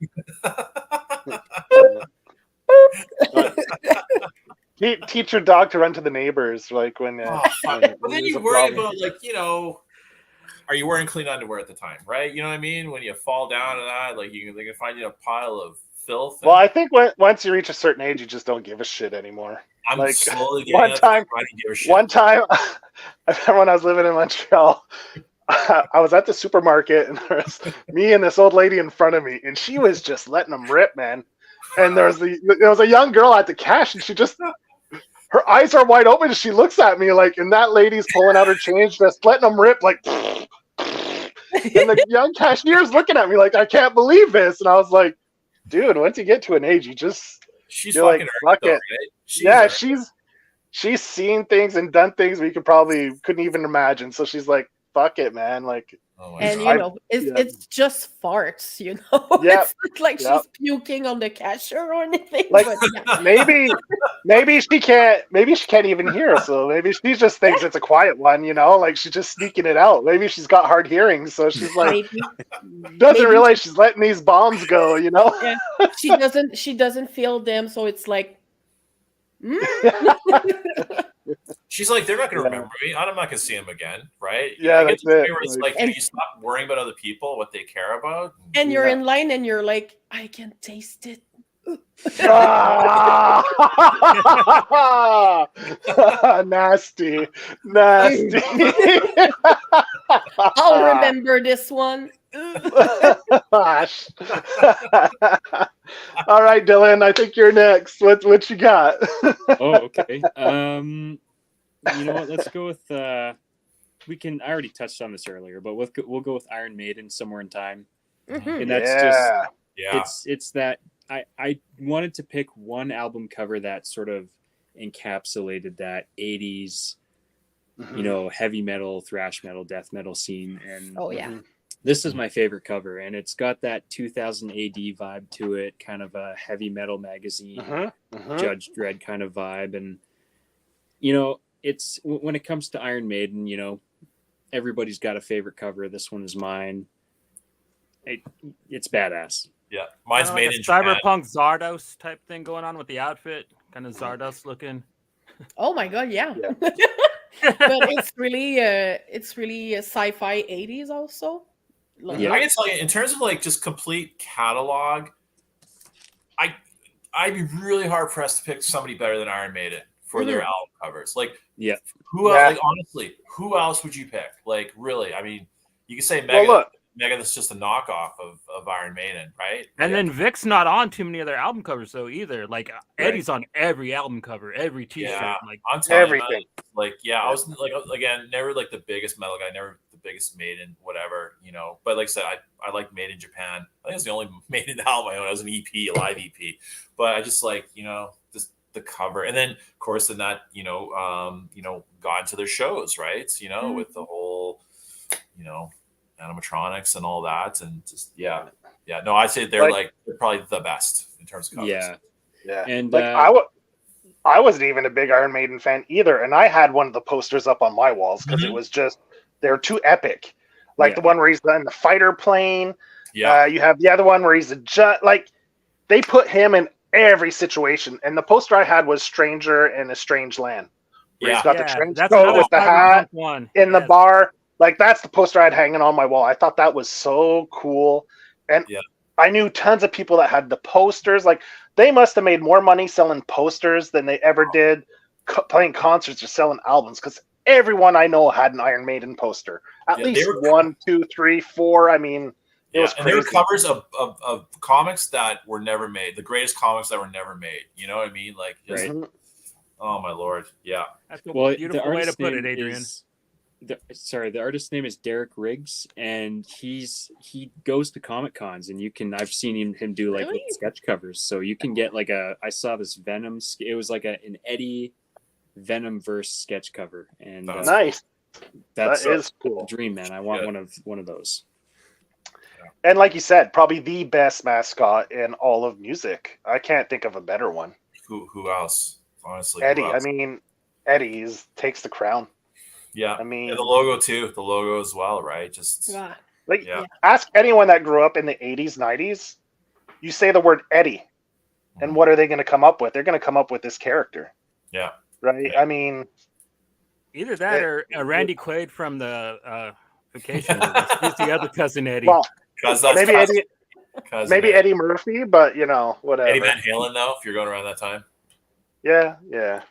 Teach your dog to run to the neighbors, like when. But then you worry about like, you know, are you wearing clean underwear at the time, right? You know what I mean? When you fall down and that, like they can find you in a pile of filth. Well, I think once you reach a certain age, you just don't give a shit anymore. I'm like slowly getting one time, I remember when I was living in Montreal, I was at the supermarket and there was me and this old lady in front of me, and she was just letting them rip, man. And there was a young girl at the cash, and she just, her eyes are wide open, and she looks at me like, and that lady's pulling out her change, just letting them rip, like. And the young cashier's looking at me like, I can't believe this, and I was like, dude, once you get to an age, she's fucking like, fuck it. Right? She's seen things and done things we couldn't even imagine. So she's like, fuck it, man. Like, and you know, it's just farts, you know. Yep. It's not like she's puking on the cashier or anything. Like, but maybe she can't even hear. So maybe she just thinks it's a quiet one, you know, like she's just sneaking it out. Maybe she's got hard hearing, so she's like doesn't realize she's letting these bombs go, you know. Yeah. She doesn't feel them, so it's like she's like, they're not going to remember me. I'm not going to see them again, right? Yeah, that's it. Where it's like, you stop worrying about other people, what they care about. And you're in line and you're like, I can taste it. Nasty. I'll remember this one. All right, Dylan, I think you're next. What you got? Oh, okay. You know what? Let's go with. I already touched on this earlier, but we'll go with Iron Maiden, Somewhere in Time, and that's it's that I wanted to pick one album cover that sort of encapsulated that 80s, you know, heavy metal, thrash metal, death metal scene, and this is my favorite cover, and it's got that 2000 AD vibe to it, kind of a heavy metal magazine, Judge Dredd kind of vibe, and you know. It's when it comes to Iron Maiden, you know, everybody's got a favorite cover. This one is mine. It's badass. Yeah, mine's made in cyberpunk Zardos type thing going on with the outfit, kind of Zardos looking. Oh my god, yeah. But it's really a sci-fi 80s also. I can tell you, in terms of like just complete catalog, I'd be really hard pressed to pick somebody better than Iron Maiden for their album covers. Like, like honestly, who else would you pick? Like, really? I mean, you could say Mega. Mega, that's just a knockoff of Iron Maiden, right? And then Vic's not on too many other album covers though either. Like Eddie's on every album cover, every T-shirt, like I'm telling everything. You, I was like, again, never like the biggest metal guy, never the biggest Maiden, whatever, you know. But like I said, I like Maiden Japan. I think it's the only Maiden album I own. It was an EP, a live EP. But I just like, you know, just the cover, and then of course, then that got into their shows, right? You know, with the whole, you know, animatronics and all that, and just no, I'd say they're probably the best in terms of covers. And like I wasn't even a big Iron Maiden fan either, and I had one of the posters up on my walls because it was just they're too epic. Like the one where he's in the fighter plane. You have the other one where he's like they put him in every situation, and the poster I had was Stranger in a Strange Land. He's got the trench coat with the hat in the bar. Like, that's the poster I had hanging on my wall. I thought that was so cool. And I knew tons of people that had the posters. Like, they must have made more money selling posters than they ever did playing concerts or selling albums, because everyone I know had an Iron Maiden poster. At least 1, 2, 3, 4. I mean, it was crazy. And they were covers of comics that were never made. The greatest comics that were never made. You know what I mean? Like, just, oh my Lord. Yeah. That's a beautiful way to put it, Adrian. The artist's name is Derek Riggs, and he goes to Comic Cons, and I've seen him do like little sketch covers. So you can get like I saw this Venom. It was like an Eddie Venom verse sketch cover, and nice. That is cool. Dream, man. I want one of those. And like you said, probably the best mascot in all of music. I can't think of a better one. Who else? Honestly, who Eddie. I else? mean, Eddie takes the crown. Yeah. I mean, the logo too. The logo as well, right? Just like, yeah. ask anyone that grew up in the 80s, 90s. You say the word Eddie, and what are they going to come up with? They're going to come up with this character. Yeah. Right. Yeah. I mean, either that or Randy Quaid from the Vacation. He's the other cousin Eddie. Well, maybe Eddie Murphy, but whatever. Eddie Van Halen, though, if you're going around that time. Yeah. Yeah,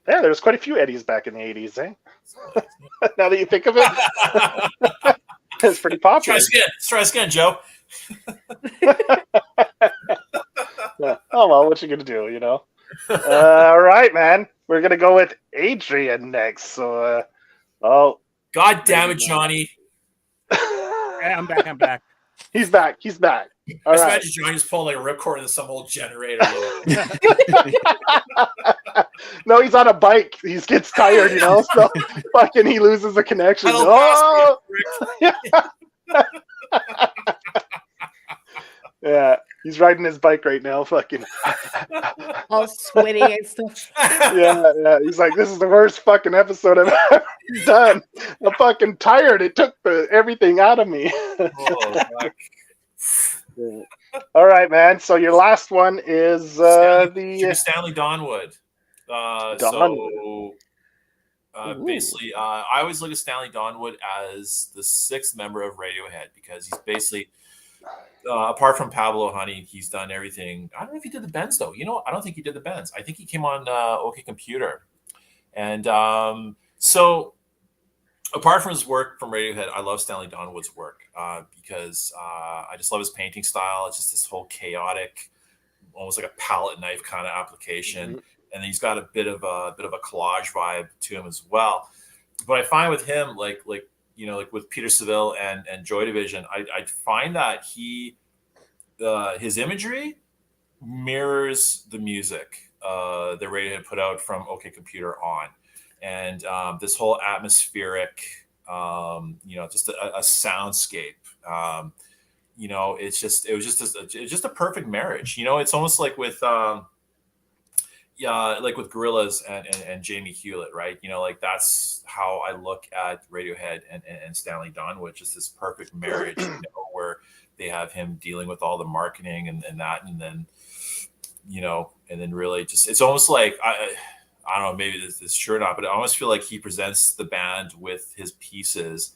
there was quite a few Eddies back in the 80s, eh? Now that you think of it, it's pretty popular. Let's try again, Joe. Yeah. Oh, well, what you going to do, All right, man. We're going to go with Adrien next. So, God damn it, Johnny. Hey, I'm back. He's back. All right. Imagine Johnny just pulling like a ripcord into some old generator. No, he's on a bike. He gets tired, so fucking he loses the connection. Oh! Yeah, he's riding his bike right now, fucking all sweaty and stuff. Yeah. He's like, this is the worst fucking episode I've ever done. I'm fucking tired. It took everything out of me. Yeah. All right, man. So your last one is Stanley Donwood. Basically, I always look at Stanley Donwood as the sixth member of Radiohead because he's basically, apart from Pablo Honey, he's done everything. I don't know if he did the Bends though. I don't think he did the Bends. I think he came on OK Computer, and so apart from his work from Radiohead, I love Stanley Donwood's work because I just love his painting style. It's just this whole chaotic, almost like a palette knife kind of application. Mm-hmm. And he's got a bit of a collage vibe to him as well. But I find with him, like with Peter Seville and Joy Division, I find that his imagery mirrors the music that Radiohead put out from OK Computer on. And this whole atmospheric, just a soundscape. It was just a perfect marriage. It's almost like with like with Gorillaz and Jamie Hewlett, right? That's how I look at Radiohead and Stanley Donwood, just this perfect marriage, where they have him dealing with all the marketing and that, and then really just it's almost like I don't know, maybe this is true or not, but I almost feel like he presents the band with his pieces,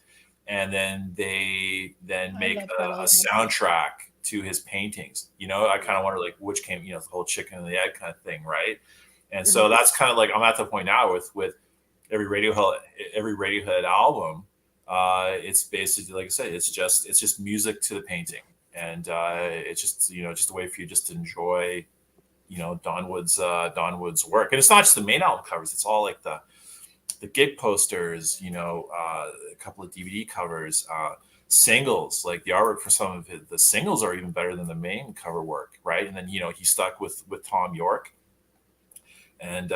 and then they make a soundtrack to his paintings. I kind of wonder like which came, the whole chicken and the egg kind of thing, right? And so that's kind of like I'm at the point now with every Radiohead album. It's basically, like I said, it's just music to the painting, and it's just just a way for you just to enjoy Donwood's work. And it's not just the main album covers, it's all like the gig posters, a couple of DVD covers, singles. Like the artwork for some of the singles are even better than the main cover work, right? And then he stuck with Tom York, and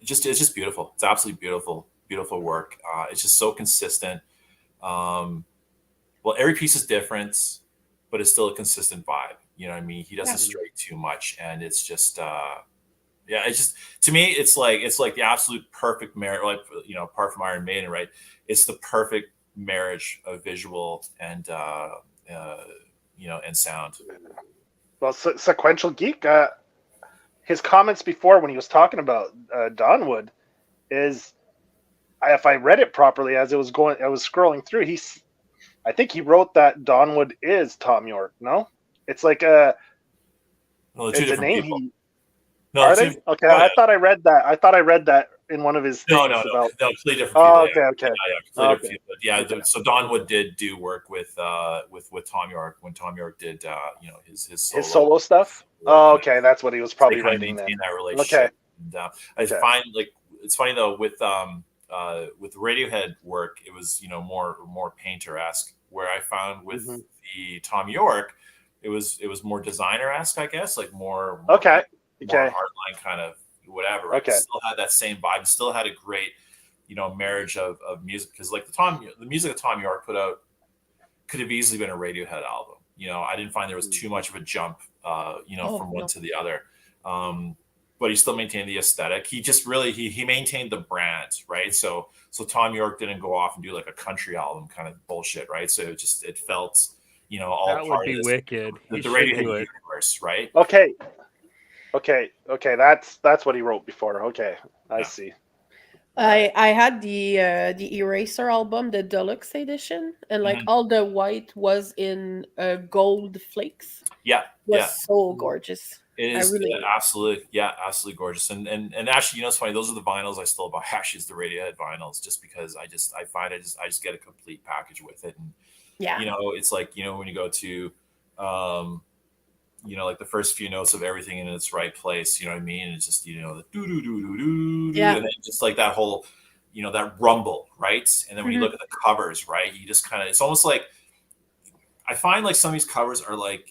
it's just beautiful. It's absolutely beautiful work. It's just so consistent. Well, every piece is different, but it's still a consistent vibe. You know what I mean? He doesn't stray too much, and it's just it's just, to me, it's like the absolute perfect marriage. Like, apart from Iron Maiden, right? It's the perfect marriage of visual and and sound. Well, Sequential Geek, his comments before when he was talking about Donwood is, if I read it properly as I was scrolling through, I think he wrote that Donwood is Tom York. No, it's like no, it's a name. People. Are they? Okay, oh, yeah. I thought I read that in one of his things. No, completely different. Oh, people, okay. Yeah, so Donwood did do work with Tom York when Tom York did his solo stuff. Oh, okay, that's what he was probably writing then. That relationship. Okay. And, I find like it's funny though with Radiohead work, it was more painter-esque. Where I found with the Tom York, it was more designer-esque, I guess, like more hardline kind of whatever. Right? Okay. It still had that same vibe. It still had a great, marriage of music, because like the music that Tom York put out could have easily been a Radiohead album. I didn't find there was too much of a jump, from one to the other. But he still maintained the aesthetic. He just really he maintained the brand, right? So Tom York didn't go off and do like a country album kind of bullshit, right? So it felt, all That would part be of this, wicked. the He should Radiohead do it. universe, right? Okay. That's what he wrote before. Okay, I see. I had the Eraser album, the deluxe edition, and like all the white was in gold flakes. Yeah, Was so gorgeous. It is really absolutely gorgeous. And actually, it's funny. Those are the vinyls I still buy. Actually, it's the Radiohead vinyls, just because I just get a complete package with it. And it's like when you go to, like the first few notes of Everything in Its Right Place. You know what I mean? And it's just the do do do do do, and then just like that whole, that rumble, right? And then when you look at the covers, right, you just kind of, it's almost like, I find like some of these covers are like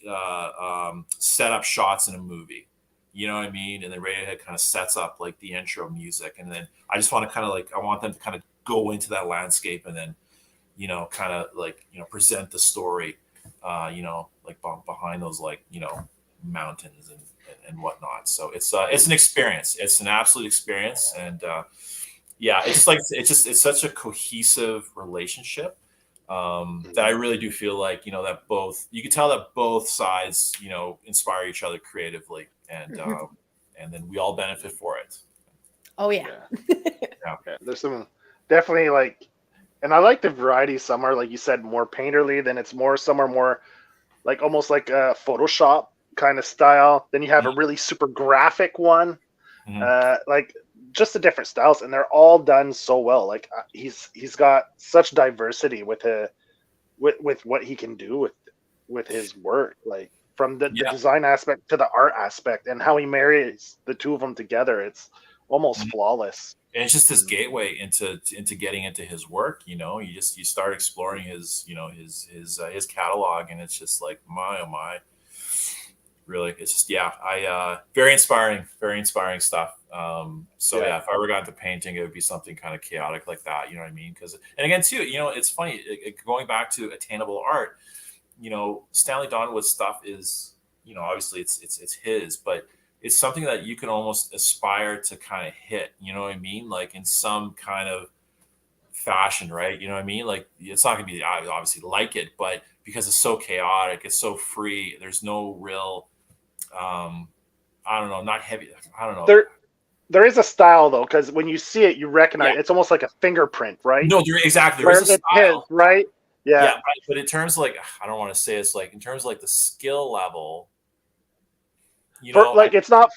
set up shots in a movie, you know what I mean? And then Radiohead kind of sets up like the intro music, and then I just want to kind of like, I want them to kind of go into that landscape, and then kind of like present the story, like behind those like mountains and whatnot. So it's an experience. It's an absolute experience, and it's such a cohesive relationship. That I really do feel like, that you can tell that both sides, inspire each other creatively, and then we all benefit for it. Oh yeah. There's some definitely like, and I like the variety. Some are, like you said, more painterly, then it's some are more like almost like a Photoshop kind of style. Then you have a really super graphic one, like just the different styles, and they're all done so well. Like he's got such diversity with what he can do with his work, like from the design aspect to the art aspect, and how he marries the two of them together. It's almost flawless. And it's just this gateway into getting into his work. You start exploring his his catalog, and it's just like, my oh my. Really, it's just very inspiring stuff. If I ever got into painting, it would be something kind of chaotic like that. You know what I mean? And again, too, it's funny, going back to attainable art. Stanley Donwood's stuff is, obviously it's his, but it's something that you can almost aspire to kind of hit. You know what I mean? Like in some kind of fashion, right? You know what I mean? Like it's not gonna be obviously like it, but because it's so chaotic, it's so free. There's no real. I don't know, not heavy. I don't know. There is a style though, because when you see it, you recognize it's almost like a fingerprint, right? No, exactly. There is a style, right? Yeah. Right. But in terms of like, I don't want to say it's like in terms of like the skill level, it's not.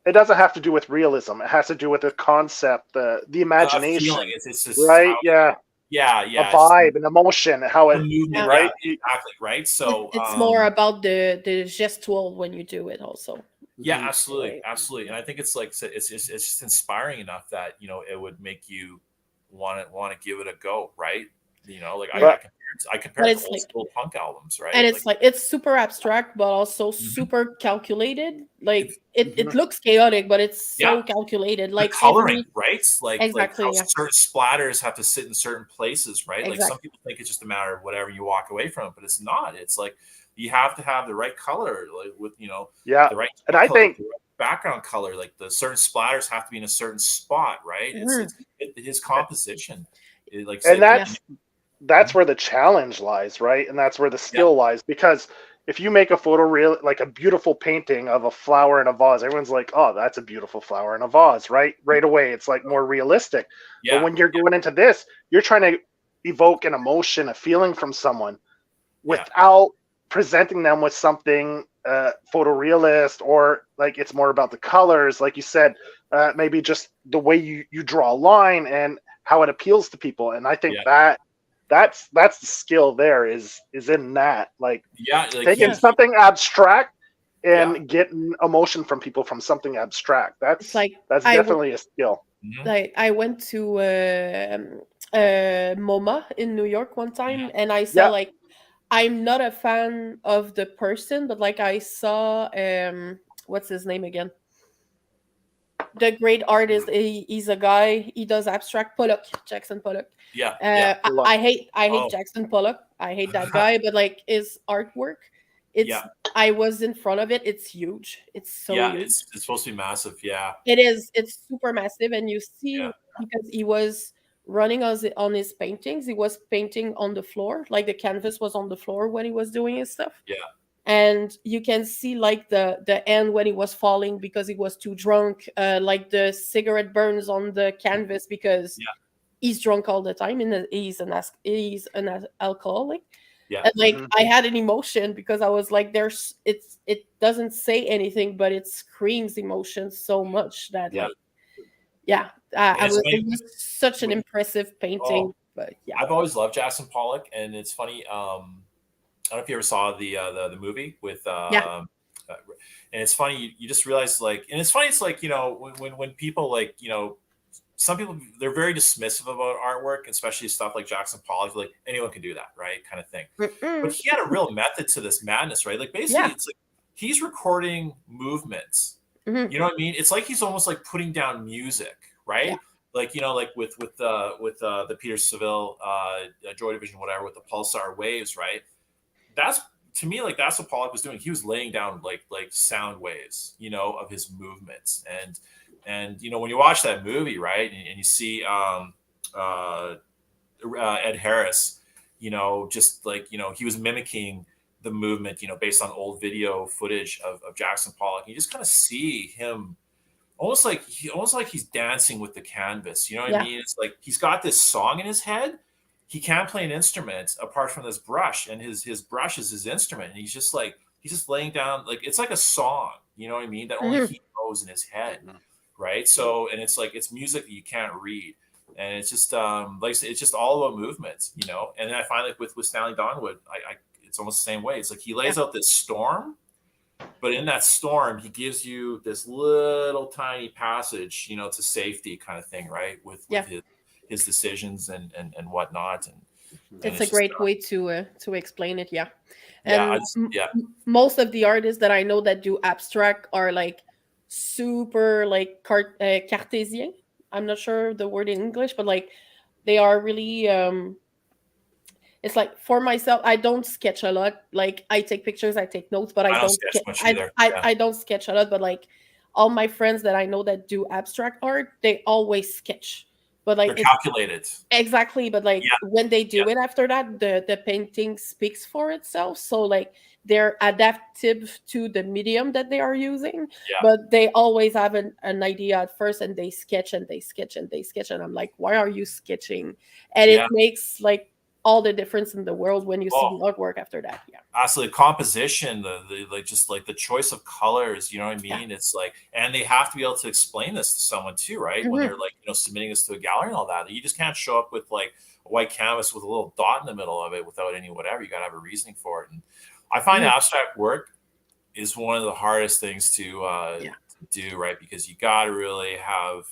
It doesn't have to do with realism. It has to do with the concept, the imagination. Feeling. It's just right. Yeah. A vibe, an emotion, how it movement, right? Exactly, right. So it's more about the gestual when you do it, also. Yeah, absolutely. And I think it's like it's just inspiring enough that it would make you want to give it a go, right? I compare it to old school punk albums, right? And it's like it's super abstract, but also super calculated. Like it looks chaotic, but it's so calculated. Like the coloring, right? Like exactly, like how certain splatters have to sit in certain places, right? Exactly. Like some people think it's just a matter of whatever you walk away from it, but it's not. It's like you have to have the right color, like with the right. And I think the right background color, like the certain splatters have to be in a certain spot, right? It's his composition, that's where the challenge lies, right? And that's where the skill lies, because if you make a like a beautiful painting of a flower in a vase, everyone's like, oh, that's a beautiful flower in a vase, right? Right away, it's like more realistic. But when you're going into this, you're trying to evoke an emotion, a feeling from someone without presenting them with something photorealist, or like it's more about the colors, like you said, maybe just the way you draw a line and how it appeals to people. And I think that's the skill there is in that, like taking something abstract and getting emotion from people from something abstract. That's definitely a skill. Like I went to MoMA in New York one time, and I saw like, I'm not a fan of the person, but like I saw what's his name again? the great artist. He's a guy. He does abstract. Pollock, Jackson Pollock. Yeah. I hate Oh. Jackson Pollock. I hate that guy. But like his artwork, it's. I was in front of it. It's huge. It's so huge. It's supposed to be massive. Yeah. It is. It's super massive, and you see because he was running on his paintings. He was painting on the floor, like the canvas was on the floor when he was doing his stuff. Yeah. And you can see like the end when he was falling because he was too drunk, like the cigarette burns on the canvas because he's drunk all the time, and he's an alcoholic. Yeah. And like I had an emotion because I was like, it doesn't say anything, but it screams emotion so much that it was such an impressive painting. But I've always loved Jackson Pollock, and it's funny. I don't know if you ever saw the movie with and it's funny you just realize like, and it's funny, it's like, you know, when people like, you know, some people, they're very dismissive about artwork, especially stuff like Jackson Pollock, like anyone can do that, right, kind of thing. But he had a real method to this madness, right? Like basically it's like he's recording movements. You know what I mean? It's like he's almost like putting down music, right? Like, you know, like with the Peter Saville Joy Division, whatever, with the pulsar waves, right? That's, to me, like that's what Pollock was doing. He was laying down like sound waves, you know, of his movements. And you know, when you watch that movie, right, and you see Ed Harris, you know, just like, you know, he was mimicking the movement, you know, based on old video footage of Jackson Pollock. You just kind of see him almost like he's dancing with the canvas. You know what I mean? It's like he's got this song in his head. He can't play an instrument apart from this brush, and his brush is his instrument. And he's just laying down, like it's like a song, you know what I mean? That only he knows in his head, right? So, and it's like it's music that you can't read, and it's just like it's just all about movements, you know. And then I find like with Stanley Donwood, I it's almost the same way. It's like he lays out this storm, but in that storm, he gives you this little tiny passage, you know, to safety kind of thing, right? With his decisions and whatnot, and it's a great way to explain it. And most of the artists that I know that do abstract are like super like Cartesian. I'm not sure the word in English, but like they are really it's like, for myself, I don't sketch a lot. Like I take pictures, I take notes, but I don't sketch much either. I don't sketch a lot, but like all my friends that I know that do abstract art, they always sketch. But like they're calculated. Exactly. But like when they do it after that, the painting speaks for itself. So like they're adaptive to the medium that they are using. But they always have an idea at first, and they sketch and they sketch and they sketch. And I'm like, why are you sketching? And it makes like all the difference in the world when you see the artwork after that. Absolutely. Composition, the like just like the choice of colors, you know what I mean? It's like, and they have to be able to explain this to someone too, right? When they're like, you know, submitting this to a gallery and all that. You just can't show up with like a white canvas with a little dot in the middle of it without any whatever. You got to have a reasoning for it. And I find abstract work is one of the hardest things to do, right? Because you got to really have,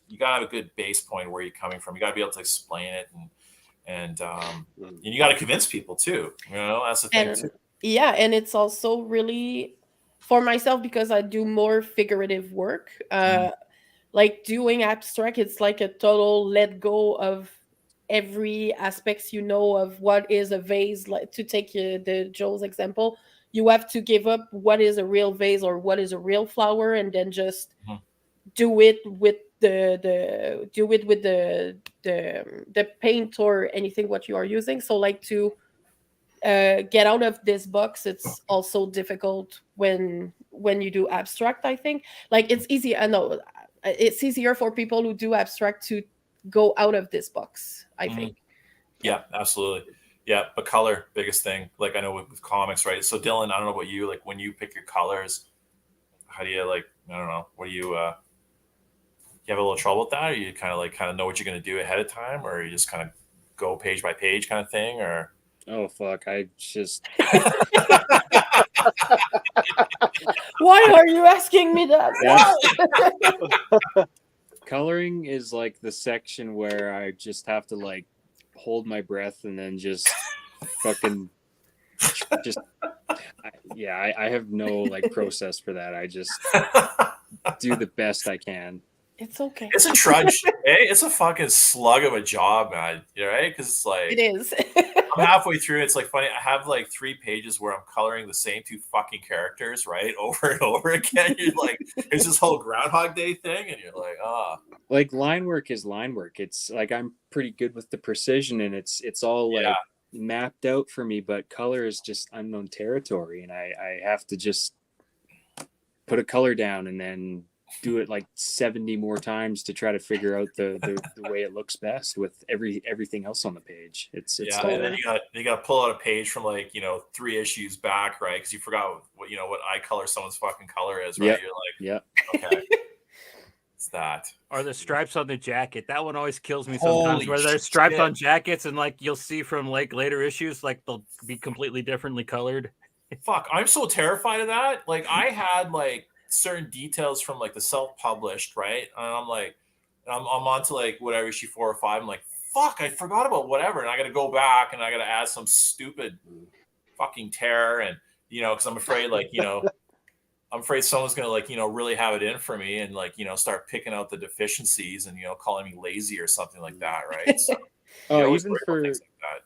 you got to have a good base point where you're coming from. You got to be able to explain it, and you got to convince people too, you know. That's the thing too. And it's also really for myself, because I do more figurative work, like doing abstract, it's like a total let go of every aspects, you know, of what is a vase. Like, to take the Joel's example, you have to give up what is a real vase or what is a real flower, and then just do it with the paint or anything what you are using. So like to get out of this box, it's also difficult when you do abstract. I think like it's easy. I know it's easier for people who do abstract to go out of this box, I think. Yeah, absolutely. Yeah, but color, biggest thing. Like I know with comics, right? So Dylan, I don't know about you, like when you pick your colors, how do you like, I don't know, what do you have a little trouble with that, or you kind of know what you're going to do ahead of time, or you just kind of go page by page kind of thing, or? Oh, fuck. I just. Why are you asking me that? Coloring is like the section where I just have to like hold my breath and then just fucking just. I have no like process for that. I just. do the best I can. It's okay. It's a trudge. It's a fucking slug of a job, man. Right? Because it's like It is. I'm halfway through. It's like funny. I have like 3 pages where I'm coloring the same 2 fucking characters, right, over and over again. You're like, it's this whole Groundhog Day thing, and you're like, Like line work is line work. It's like I'm pretty good with the precision, and it's all like mapped out for me. But color is just unknown territory, and I have to just put a color down and then do it like 70 more times to try to figure out the way it looks best with everything else on the page. It's and then you got to pull out a page from like 3 issues back, right? Because you forgot what I color someone's fucking color is, right? You're like, okay, it's that. Or the stripes on the jacket. That one always kills me sometimes. Holy where there's stripes shit. on jackets, and like you'll see from like later issues, like they'll be completely differently colored. Fuck, I'm so terrified of that. Like I had like certain details from like the self-published, right? And I'm like, I'm on to like whatever issue 4 or 5. I'm like, fuck, I forgot about whatever, and I got to go back and I got to add some stupid fucking tear, and because I'm afraid I'm afraid someone's gonna really have it in for me and start picking out the deficiencies and calling me lazy or something like that, right? So,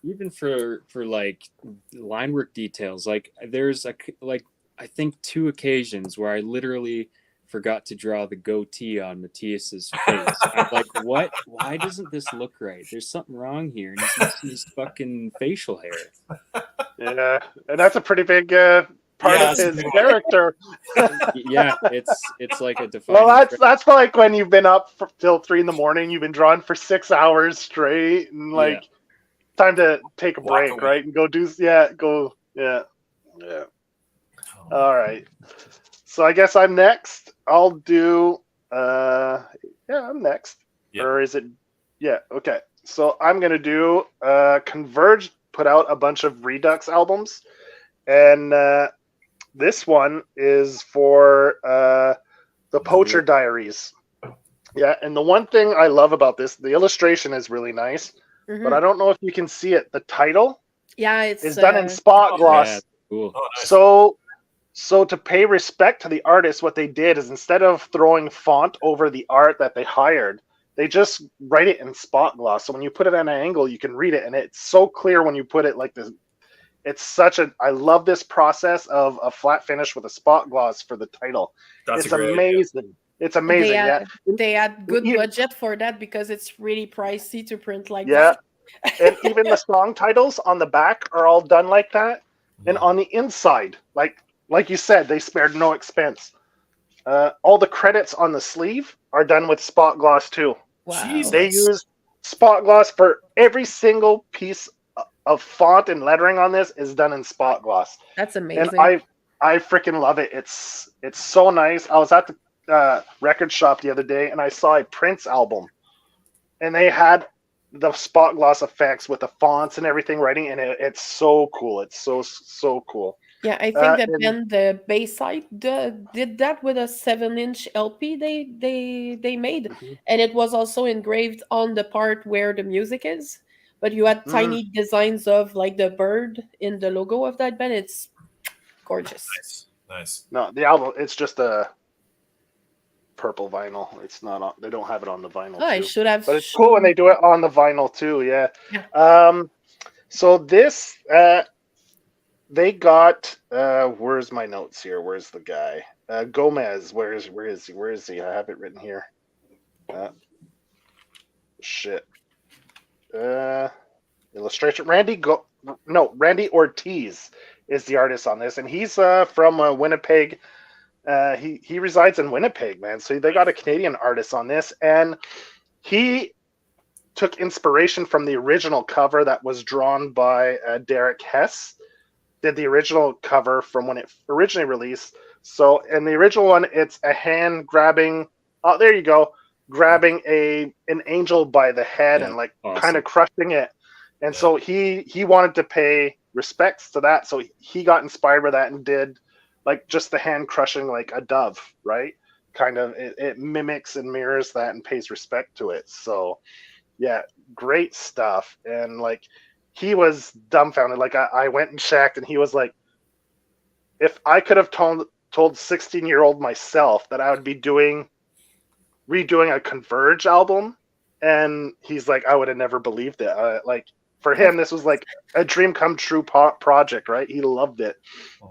even for like line work details, like there's I think 2 occasions where I literally forgot to draw the goatee on Matthias's face. I'm like, what? Why doesn't this look right? There's something wrong here. And he's missing his fucking facial hair. Yeah, and that's a pretty big part of his character. Yeah, it's like a defining. Well, that's like when you've been up till 3 a.m. You've been drawing for 6 hours straight, and time to take a break, right? And go do yeah. All right. So I guess I'm next. I'll do I'm next. Yeah. Or is it okay. So I'm gonna do Converge put out a bunch of Redux albums, and this one is for the Poacher Diaries. Yeah, and the one thing I love about this, the illustration is really nice, but I don't know if you can see it. The title is done in spot gloss. Yeah, cool. Oh, nice. So to pay respect to the artist, what they did is instead of throwing font over the art that they hired, they just write it in spot gloss. So when you put it at an angle, you can read it, and it's so clear when you put it like this. It's I love this process of a flat finish with a spot gloss for the title. It's amazing. Idea. It's amazing. They had good budget for that because it's really pricey to print like that. Yeah. And even the song titles on the back are all done like that. And on the inside, like you said, they spared no expense. All the credits on the sleeve are done with spot gloss too. Wow. Jesus. They use spot gloss for every single piece of font and lettering on this is done in spot gloss. That's amazing. And I freaking love it. It's so nice. I was at the record shop the other day and I saw a Prince album, and they had the spot gloss effects with the fonts and everything writing, and it's so cool. It's so cool. Yeah, I think that then the Bayside did that with a 7-inch LP they made, and it was also engraved on the part where the music is. But you had tiny designs of like the bird in the logo of that band. It's gorgeous. Nice. No, the album, it's just a purple vinyl. It's not on. They don't have it on the vinyl. I should have. But it's cool when they do it on the vinyl too. Yeah. So this they got. Where's my notes here? Where's the guy? Gomez. Where is he? I have it written here. Shit. Illustration. Randy Ortiz is the artist on this, and he's from Winnipeg. He resides in Winnipeg, man. So they got a Canadian artist on this, and he took inspiration from the original cover that was drawn by Derek Hess. Did the original cover from when it originally released. So in the original one, it's a hand grabbing. Oh, there you go. Grabbing an angel by the head and kind of crushing it. And so he wanted to pay respects to that. So he got inspired by that and did like just the hand crushing like a dove, right? Kind of it mimics and mirrors that and pays respect to it. So yeah, great stuff. And like he was dumbfounded. Like I went and checked, and he was like, if I could have told told 16-year-old myself that I would be redoing a Converge album, and he's like, I would have never believed it. Like for him, this was like a dream come true project, right? He loved it,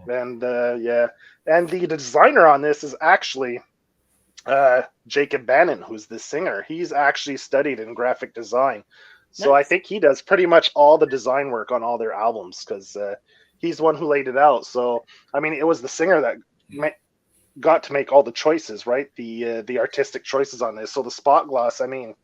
and yeah. And the designer on this is actually Jacob Bannon, who's the singer. He's actually studied in graphic design, so Nice. I think he does pretty much all the design work on all their albums because he's the one who laid it out. So I mean, it was the singer that got to make all the choices, right? The artistic choices on this. So the spot gloss, I mean,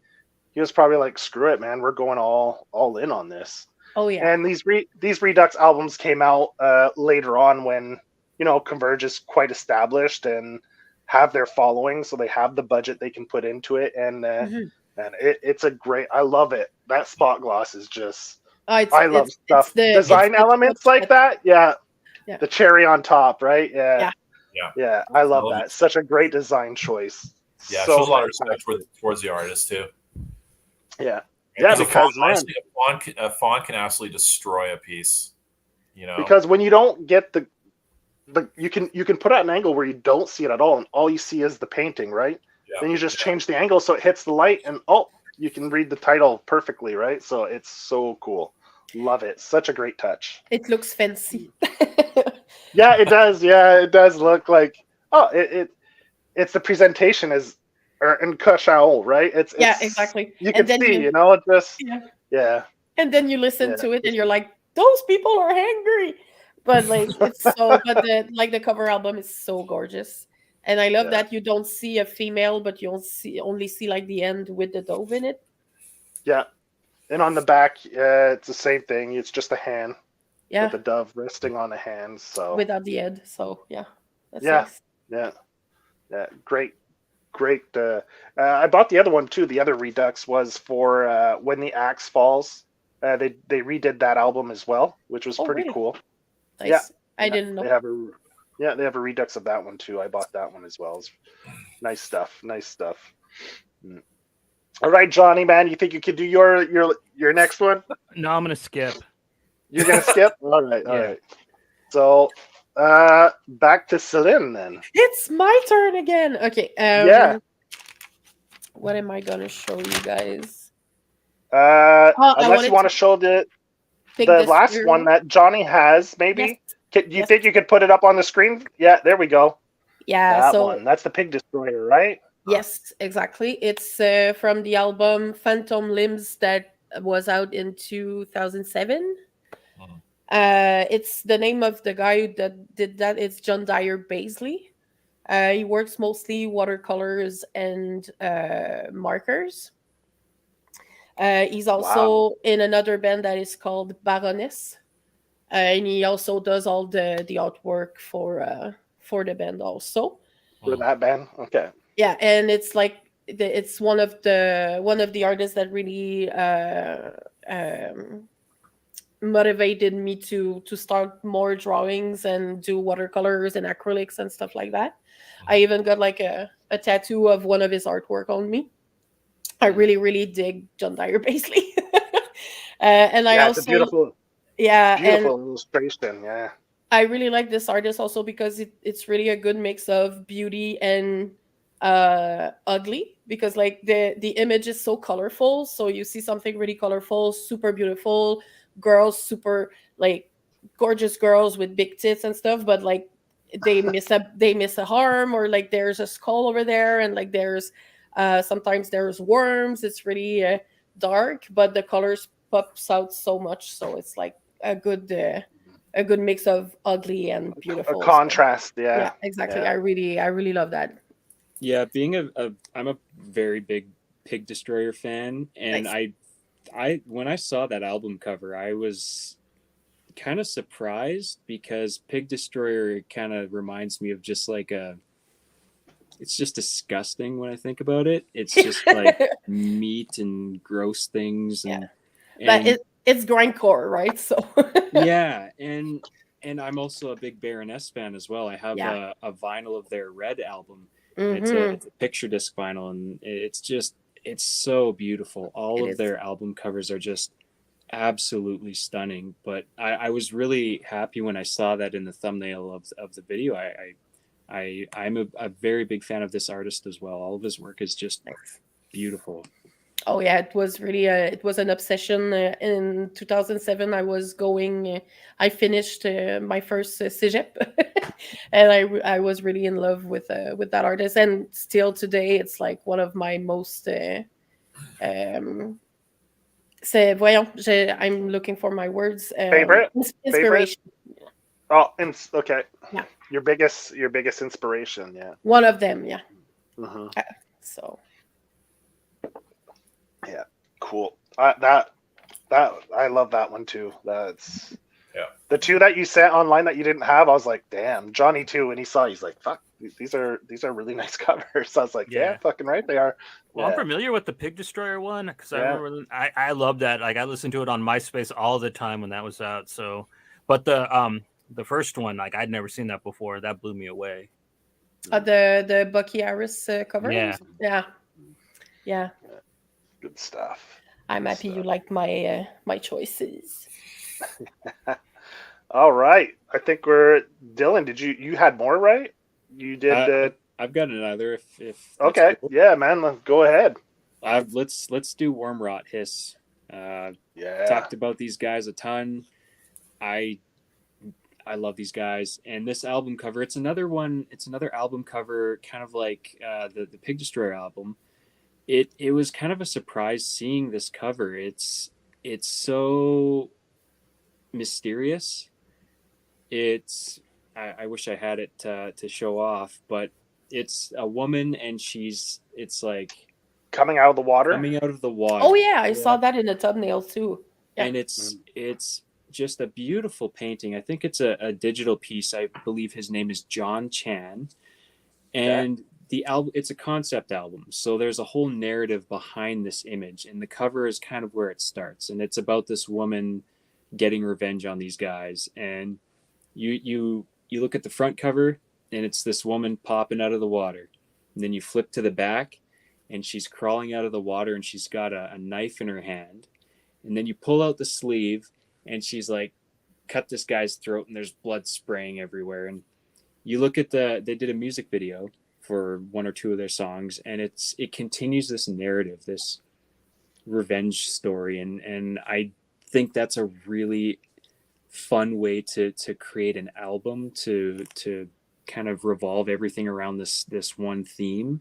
he was probably like, screw it, man, we're going all in on this. Oh yeah. And these Redux albums came out later on when, you know, Converge is quite established and have their following, so they have the budget they can put into it, and it's a great. I love it. That spot gloss is just. I love stuff. Design elements like that. Yeah. The cherry on top, right? Yeah. I love that. Such a great design choice. Yeah, so shows a lot of respect towards the artist too. Yeah. Yeah, because honestly, a font can absolutely destroy a piece. You know, because when you don't get the you can put out an angle where you don't see it at all, and all you see is the painting, right? Yeah. Then you just change the angle so it hits the light, and you can read the title perfectly, right? So it's so cool. Love it. Such a great touch. It looks fancy. Yeah, it does. Yeah, it does look like it's the presentation is in Kashao, right? It's exactly. You can see, you know, it just And then you listen to it and you're like, those people are hangry. But like it's so the cover album is so gorgeous. And I love that you don't see a female, but you only see like the end with the dove in it. Yeah. And on the back, it's the same thing. It's just a hand. Yeah. With the dove resting on the hand. So without the head. So that's nice. Yeah. Great. I bought the other one too. The other Redux was for When the Axe Falls. They redid that album as well, which was pretty cool. Nice. Yeah, I didn't know. They have a Redux of that one too. I bought that one as well. It's nice stuff. All right, Johnny, man, you think you could do your next one? No, I'm gonna skip. You're gonna skip? All right. So back to Celine then. It's my turn again. Okay. What am I gonna show you guys? Unless you want to show the last one that Johnny has, maybe. Yes. Do you think you could put it up on the screen? Yeah, there we go. Yeah, that's the Pig Destroyer, right? Yes, exactly. It's from the album Phantom Limbs that was out in 2007. It's the name of the guy that did that. It's John Dyer Baisley. He works mostly watercolors and markers. He's also in another band that is called Baroness. And he also does all the artwork for the band also. For that band? Okay. Yeah, and it's like it's one of the artists that really motivated me to start more drawings and do watercolors and acrylics and stuff like that. I even got like a tattoo of one of his artwork on me. I really dig John Dyer Baisley. And I also it's a beautiful illustration. Yeah, I really like this artist also because it's really a good mix of beauty and ugly, because like the image is so colorful. So you see something really colorful, super beautiful girls, super like gorgeous girls with big tits and stuff, but like they miss a arm, or like there's a skull over there, and like there's sometimes there's worms. It's really dark, but the colors pops out so much, so it's like a good mix of ugly and beautiful. A contrast. Yeah, exactly. Yeah. I really love that. Yeah, I'm a very big Pig Destroyer fan, and nice. I when I saw that album cover, I was kind of surprised, because Pig Destroyer kind of reminds me of just like it's just disgusting when I think about it. It's just like meat and gross things, but it's grindcore, right? So yeah, and I'm also a big Baroness fan as well. I have a vinyl of their Red album. Mm-hmm. It's a picture disc vinyl, and it's so beautiful. All of their album covers are just absolutely stunning. But I was really happy when I saw that in the thumbnail of the video. I'm a very big fan of this artist as well. All of his work is just beautiful. Oh yeah, it was really it was an obsession. In 2007, I finished my first cégep, and I was really in love with that artist. And still today, it's like one of my most. I'm looking for my words. Favorite? Inspiration. Oh, okay. Yeah. Your biggest inspiration, yeah. One of them, yeah. Mm-hmm. So. Yeah, cool. That I love that one too. That's the two that you sent online that you didn't have. I was like, damn, Johnny too. When he saw, he's like, fuck, these are really nice covers. I was like, yeah, fucking right, they are. Well, I'm familiar with the Pig Destroyer one because I remember I love that. Like I listened to it on MySpace all the time when that was out. So, but the first one, like I'd never seen that before. That blew me away. The Bucky Harris cover. Yeah. Good stuff. I'm happy you like my my choices. All right, I think we're Dylan. Did you had more, right? You did. I've got another. If okay, cool. Yeah, man, let's go ahead. Let's do Worm Rot Hiss. Talked about these guys a ton. I love these guys, and this album cover. It's another one. It's another album cover, kind of like the Pig Destroyer album. It was kind of a surprise seeing this cover. It's so mysterious. I wish I had it to show off, but it's a woman and it's like coming out of the water. Oh yeah, I saw that in the thumbnail too. Yeah. And it's just a beautiful painting. I think it's a digital piece. I believe his name is John Chan, and the album, it's a concept album, so there's a whole narrative behind this image, and the cover is kind of where it starts, and it's about this woman getting revenge on these guys. And you look at the front cover, and it's this woman popping out of the water, and then you flip to the back, and she's crawling out of the water, and she's got a knife in her hand, and then you pull out the sleeve, and she's like cut this guy's throat, and there's blood spraying everywhere. And you look at they did a music video for one or two of their songs, and it continues this narrative, this revenge story, and I think that's a really fun way to create an album to kind of revolve everything around this one theme,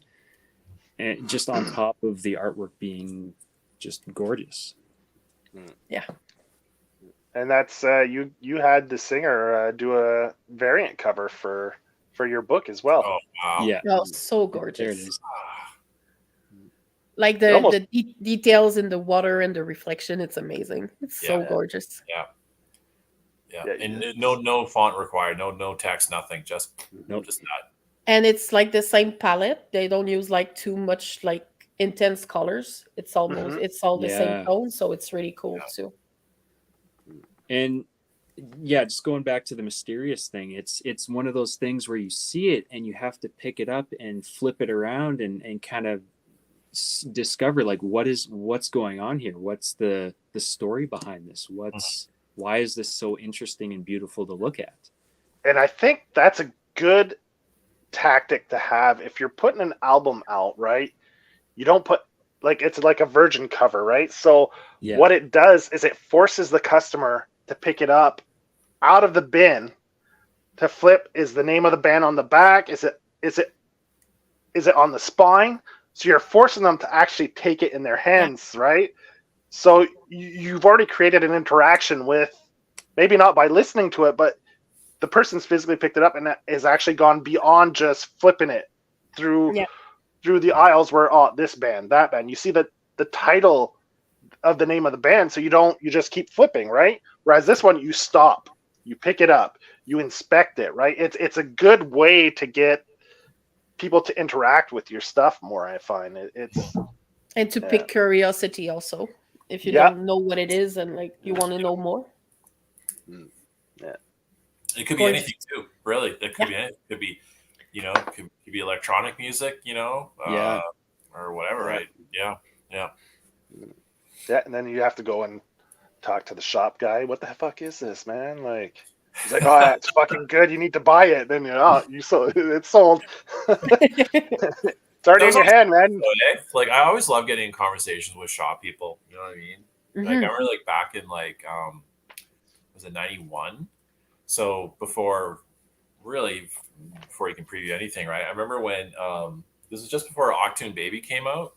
and just on top of the artwork being just gorgeous. Yeah. And that's you had the singer do a variant cover for your book as well. Oh wow! Yeah. Oh, so gorgeous. There it is. Like the details in the water and the reflection, it's amazing. It's so gorgeous. Yeah. And no font required, no text, nothing. Just that. And it's like the same palette. They don't use like too much like intense colors. It's almost it's all the same tone, so it's really cool too. And just going back to the mysterious thing, it's one of those things where you see it and you have to pick it up and flip it around and kind of discover like what's going on here, what's the story behind this, why is this so interesting and beautiful to look at. And I think that's a good tactic to have if you're putting an album out, right? You don't put like it's like a virgin cover, right? So what it does is it forces the customer to pick it up out of the bin, to flip. Is the name of the band on the back? Is it on the spine? So you're forcing them to actually take it in their hands, right? So you've already created an interaction with, maybe not by listening to it, but the person's physically picked it up and has actually gone beyond just flipping it through the aisles where, this band, that band. You see the title of the name of the band, so you just keep flipping, right? Whereas this one, you stop, you pick it up, you inspect it, right? It's a good way to get people to interact with your stuff more, I find. And to pick curiosity also, if you don't know what it is and like you want to know more. Yeah. It could be anything too, really. It could be anything. It could be, could be electronic music, or whatever, right? Yeah. Yeah, and then you have to go and talk to the shop guy. What the fuck is this, man? Like, He's like, oh, it's fucking good. You need to buy it. Then you sold. It's sold. It's already in your hand, man. Like I always love getting in conversations with shop people. You know what I mean? Mhm. Like I remember like back in like was it 91? So before you can preview anything, right? I remember when this was just before Octoon Baby came out.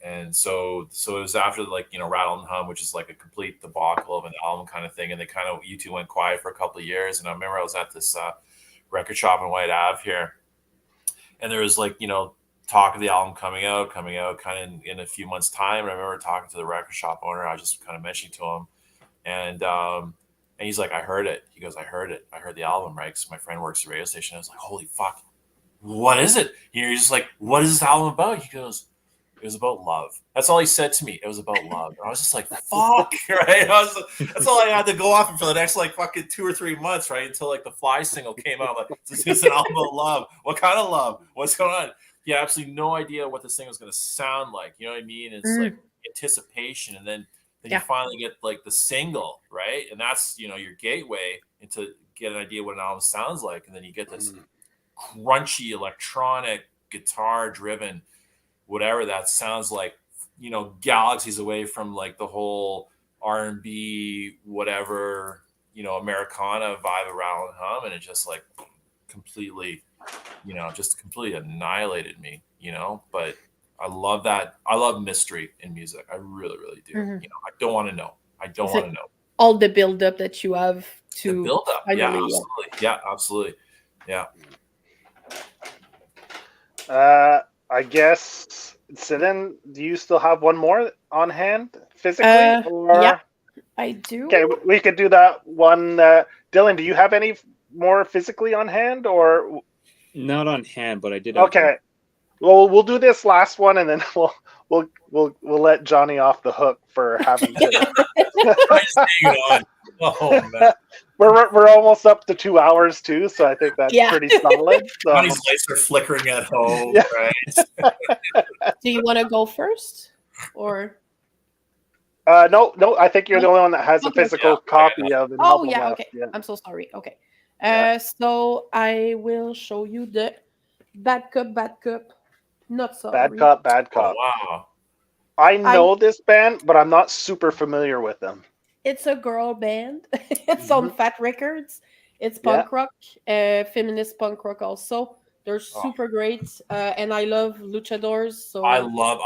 And so it was after like Rattle and Hum, which is like a complete debacle of an album kind of thing, and they kind of U2 went quiet for a couple of years. And I remember I was at this record shop in White Ave here, and there was like talk of the album coming out kind of in a few months' time. And I remember talking to the record shop owner. I was just kind of mentioning to him, and he's like, I heard it. He goes, I heard it. I heard the album, right? Because my friend works at the radio station. I was like, holy fuck, what is it? He's just like, what is this album about? He goes, it was about love. That's all he said to me. It was about love. And I was just like, fuck, right? That's all I had to go off for the next like fucking 2 or 3 months, right? Until like the Fly single came out. Like, this is an album about love. What kind of love? What's going on? He had absolutely no idea what this thing was going to sound like. You know what I mean? It's like anticipation. And then you finally get like the single, right? And that's, your gateway into get an idea what an album sounds like. And then you get this crunchy electronic guitar driven whatever that sounds like, galaxies away from like the whole R&B whatever, Americana vibe of Rattle and Hum, and it just like completely annihilated me, but I love that. I love mystery in music. I really, really do. I don't want to know. All the build up that you have to the build up. Yeah, absolutely. Yeah. I guess, Siddin, do you still have one more on hand physically? Yeah, I do. Okay, we could do that one. Dillion, do you have any more physically on hand, or not on hand? But I did. Okay, well, we'll do this last one, and then we'll let Johnny off the hook for having to. Oh man. We're almost up to 2 hours too, so I think that's pretty solid. So. Johnny's lights are flickering at home, right? Do you want to go first, or? No. I think you're the only one that has a physical copy of it. Oh yeah, okay. Yeah. I'm so sorry. Okay, so I will show you the Bad Cup. Not sorry. Bad Cop. Oh, wow. I know this band, but I'm not super familiar with them. It's a girl band. It's on Fat Records. It's punk rock, feminist punk rock also. They're super great, and I love luchadors. So I love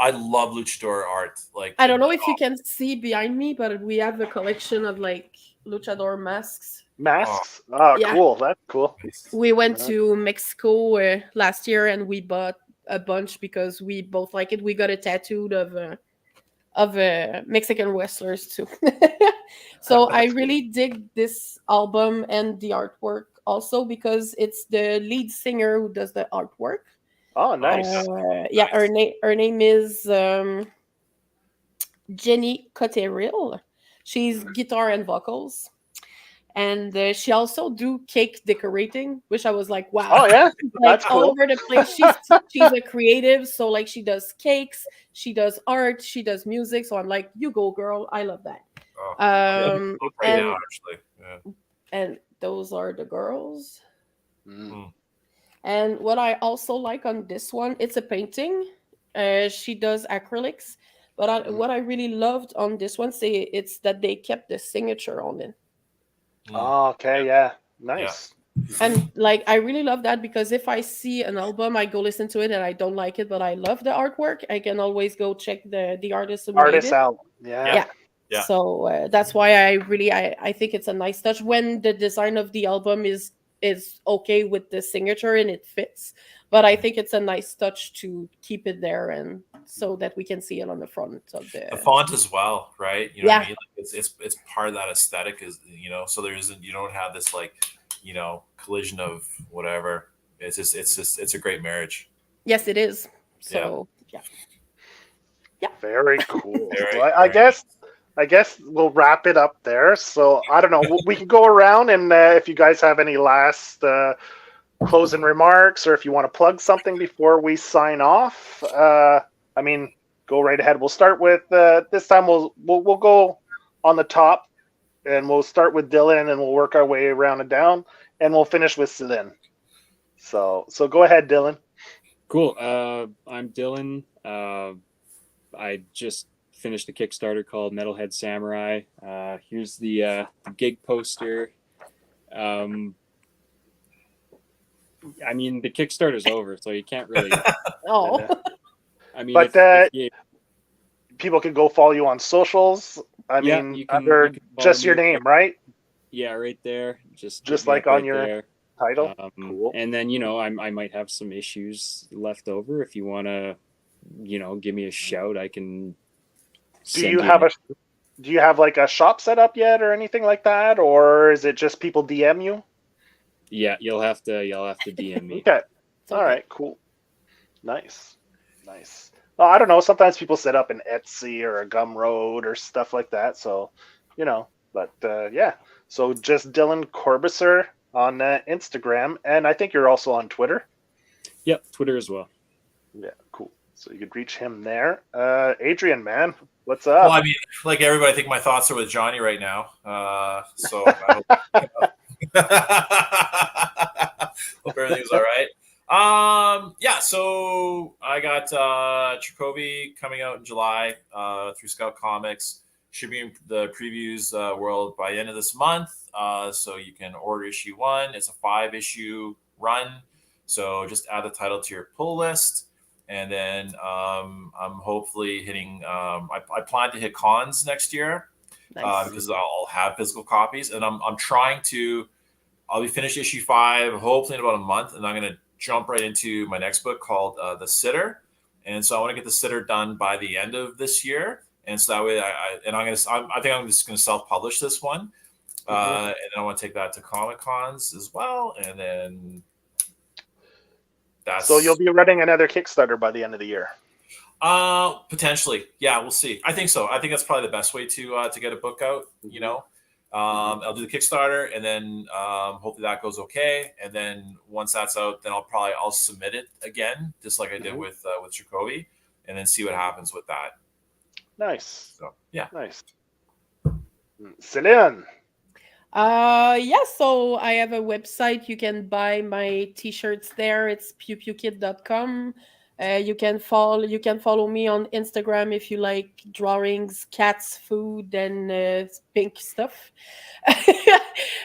luchador art. Like I don't know if you can see behind me, but we have a collection of like luchador masks. Cool. That's cool. We went to Mexico last year, and we bought a bunch because we both like it. We got a tattoo of Mexican wrestlers too. So I really dig this album and the artwork also because it's the lead singer who does the artwork. Oh, nice. Her name is Jenny Koteril. She's guitar and vocals. And she also do cake decorating, which I was like, wow. Oh yeah, that's all over the place. She's a creative, so like she does cakes, she does art, she does music. So I'm like, you go, girl. I love that. And those are the girls. And what I also like on this one, it's a painting. She does acrylics, but what I really loved on this one, it's that they kept the signature on it. Oh, okay, yeah, nice. And like I really love that because if I see an album, I go listen to it and I don't like it, but I love the artwork. I can always go check the artist album. Yeah. So that's why I think it's a nice touch when the design of the album is okay with the signature and it fits. But I think it's a nice touch to keep it there and so that we can see it on the front of the font as well, right? You know what I mean? Like it's part of that aesthetic is, so you don't have this like, collision of whatever. It's a great marriage. Yes, it is. So yeah. Very cool. I guess we'll wrap it up there. So I don't know. We can go around and if you guys have any last closing remarks or if you want to plug something before we sign off, go right ahead. We'll start with this time. We'll go on the top and we'll start with Dylan, and we'll work our way around and down, and we'll finish with Celine. So go ahead, Dylan. Cool. I'm Dylan. I just finished a Kickstarter called Metalhead Samurai. Here's the gig poster. I mean, the Kickstarter's over, so you can't really. Oh, I mean, But if you, people can go follow you on socials. I Yeah, mean, you can under follow just your me. name, right? yeah, right there, just Just hit me like up on right your there. title. Cool. And then I might have some issues left over. If you want to, give me a shout, I can. Do you have like a shop set up yet or anything like that, or is it just people DM you? Yeah, you'll have to DM me. Okay. All right. Cool. Nice. Well, I don't know. Sometimes people set up an Etsy or a Gumroad or stuff like that. So, but yeah. So just Dillion Korbisser on Instagram, and I think you're also on Twitter. Yep, Twitter as well. Yeah. Cool. So you could reach him there. Adrien, man, what's up? Well, I mean, like everybody, I think my thoughts are with Johnny right now. So I hope everything's all right. Yeah, so I got Trakovi coming out in July through Scout Comics. Should be in the previews world by the end of this month. So you can order issue 1. It's a 5-issue run. So just add the title to your pull list. And then I'm hopefully hitting. I plan to hit cons next year because I'll have physical copies, and I'm trying to. I'll be finished issue 5 hopefully in about a month, and I'm going to jump right into my next book called The Sitter, and so I want to get The Sitter done by the end of this year, and so that way I think I'm just going to self-publish this one, and then I want to take that to Comic Cons as well, and then. So you'll be running another Kickstarter by the end of the year. Potentially, yeah, we'll see. I think so. I think that's probably the best way to get a book out. I'll do the Kickstarter, and then hopefully that goes okay. And then once that's out, then I'll submit it again, just like I did with Trakovi, and then see what happens with that. Nice. So yeah, nice. Celine. Yeah, so I have a website. You can buy my t-shirts there. It's PewPewKid.com. You can follow me on Instagram if you like drawings, cats, food, and pink stuff.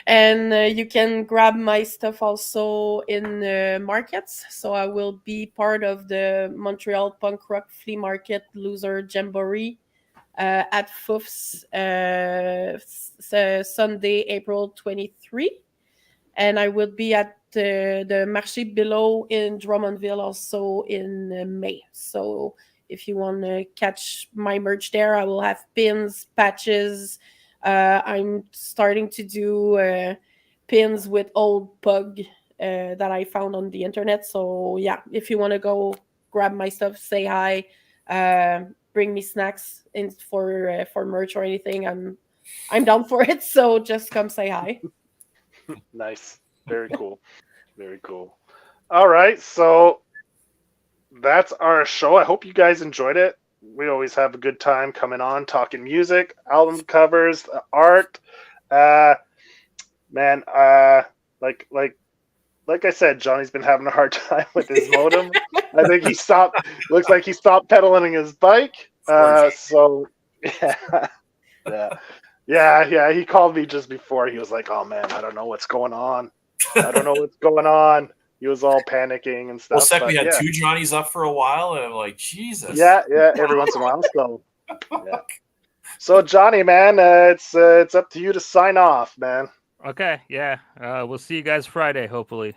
And you can grab my stuff also in markets. So I will be part of the Montreal Punk Rock Flea Market Loser Jamboree at Fouf's Sunday, April 23. And I will be at the Marché Below in Drummondville also in May. So if you want to catch my merch there, I will have pins, patches. I'm starting to do pins with old pug that I found on the internet. So yeah, if you want to go grab my stuff, say hi, bring me snacks in for merch or anything, I'm down for it. So just come say hi. Nice. Very cool. Very cool. All right. So that's our show. I hope you guys enjoyed it. We always have a good time coming on, talking music, album covers, art. Man, like I said, Johnny's been having a hard time with his modem. I think looks like he stopped pedaling his bike. So yeah. He called me just before. He was like, "Oh man, I don't know what's going on. He was all panicking and stuff. Well, Sec, we had 2 Johnnies up for a while, and I'm like, Jesus. Yeah, every once in a while. So, yeah. So Johnny, man, it's up to you to sign off, man. Okay, yeah. We'll see you guys Friday, hopefully.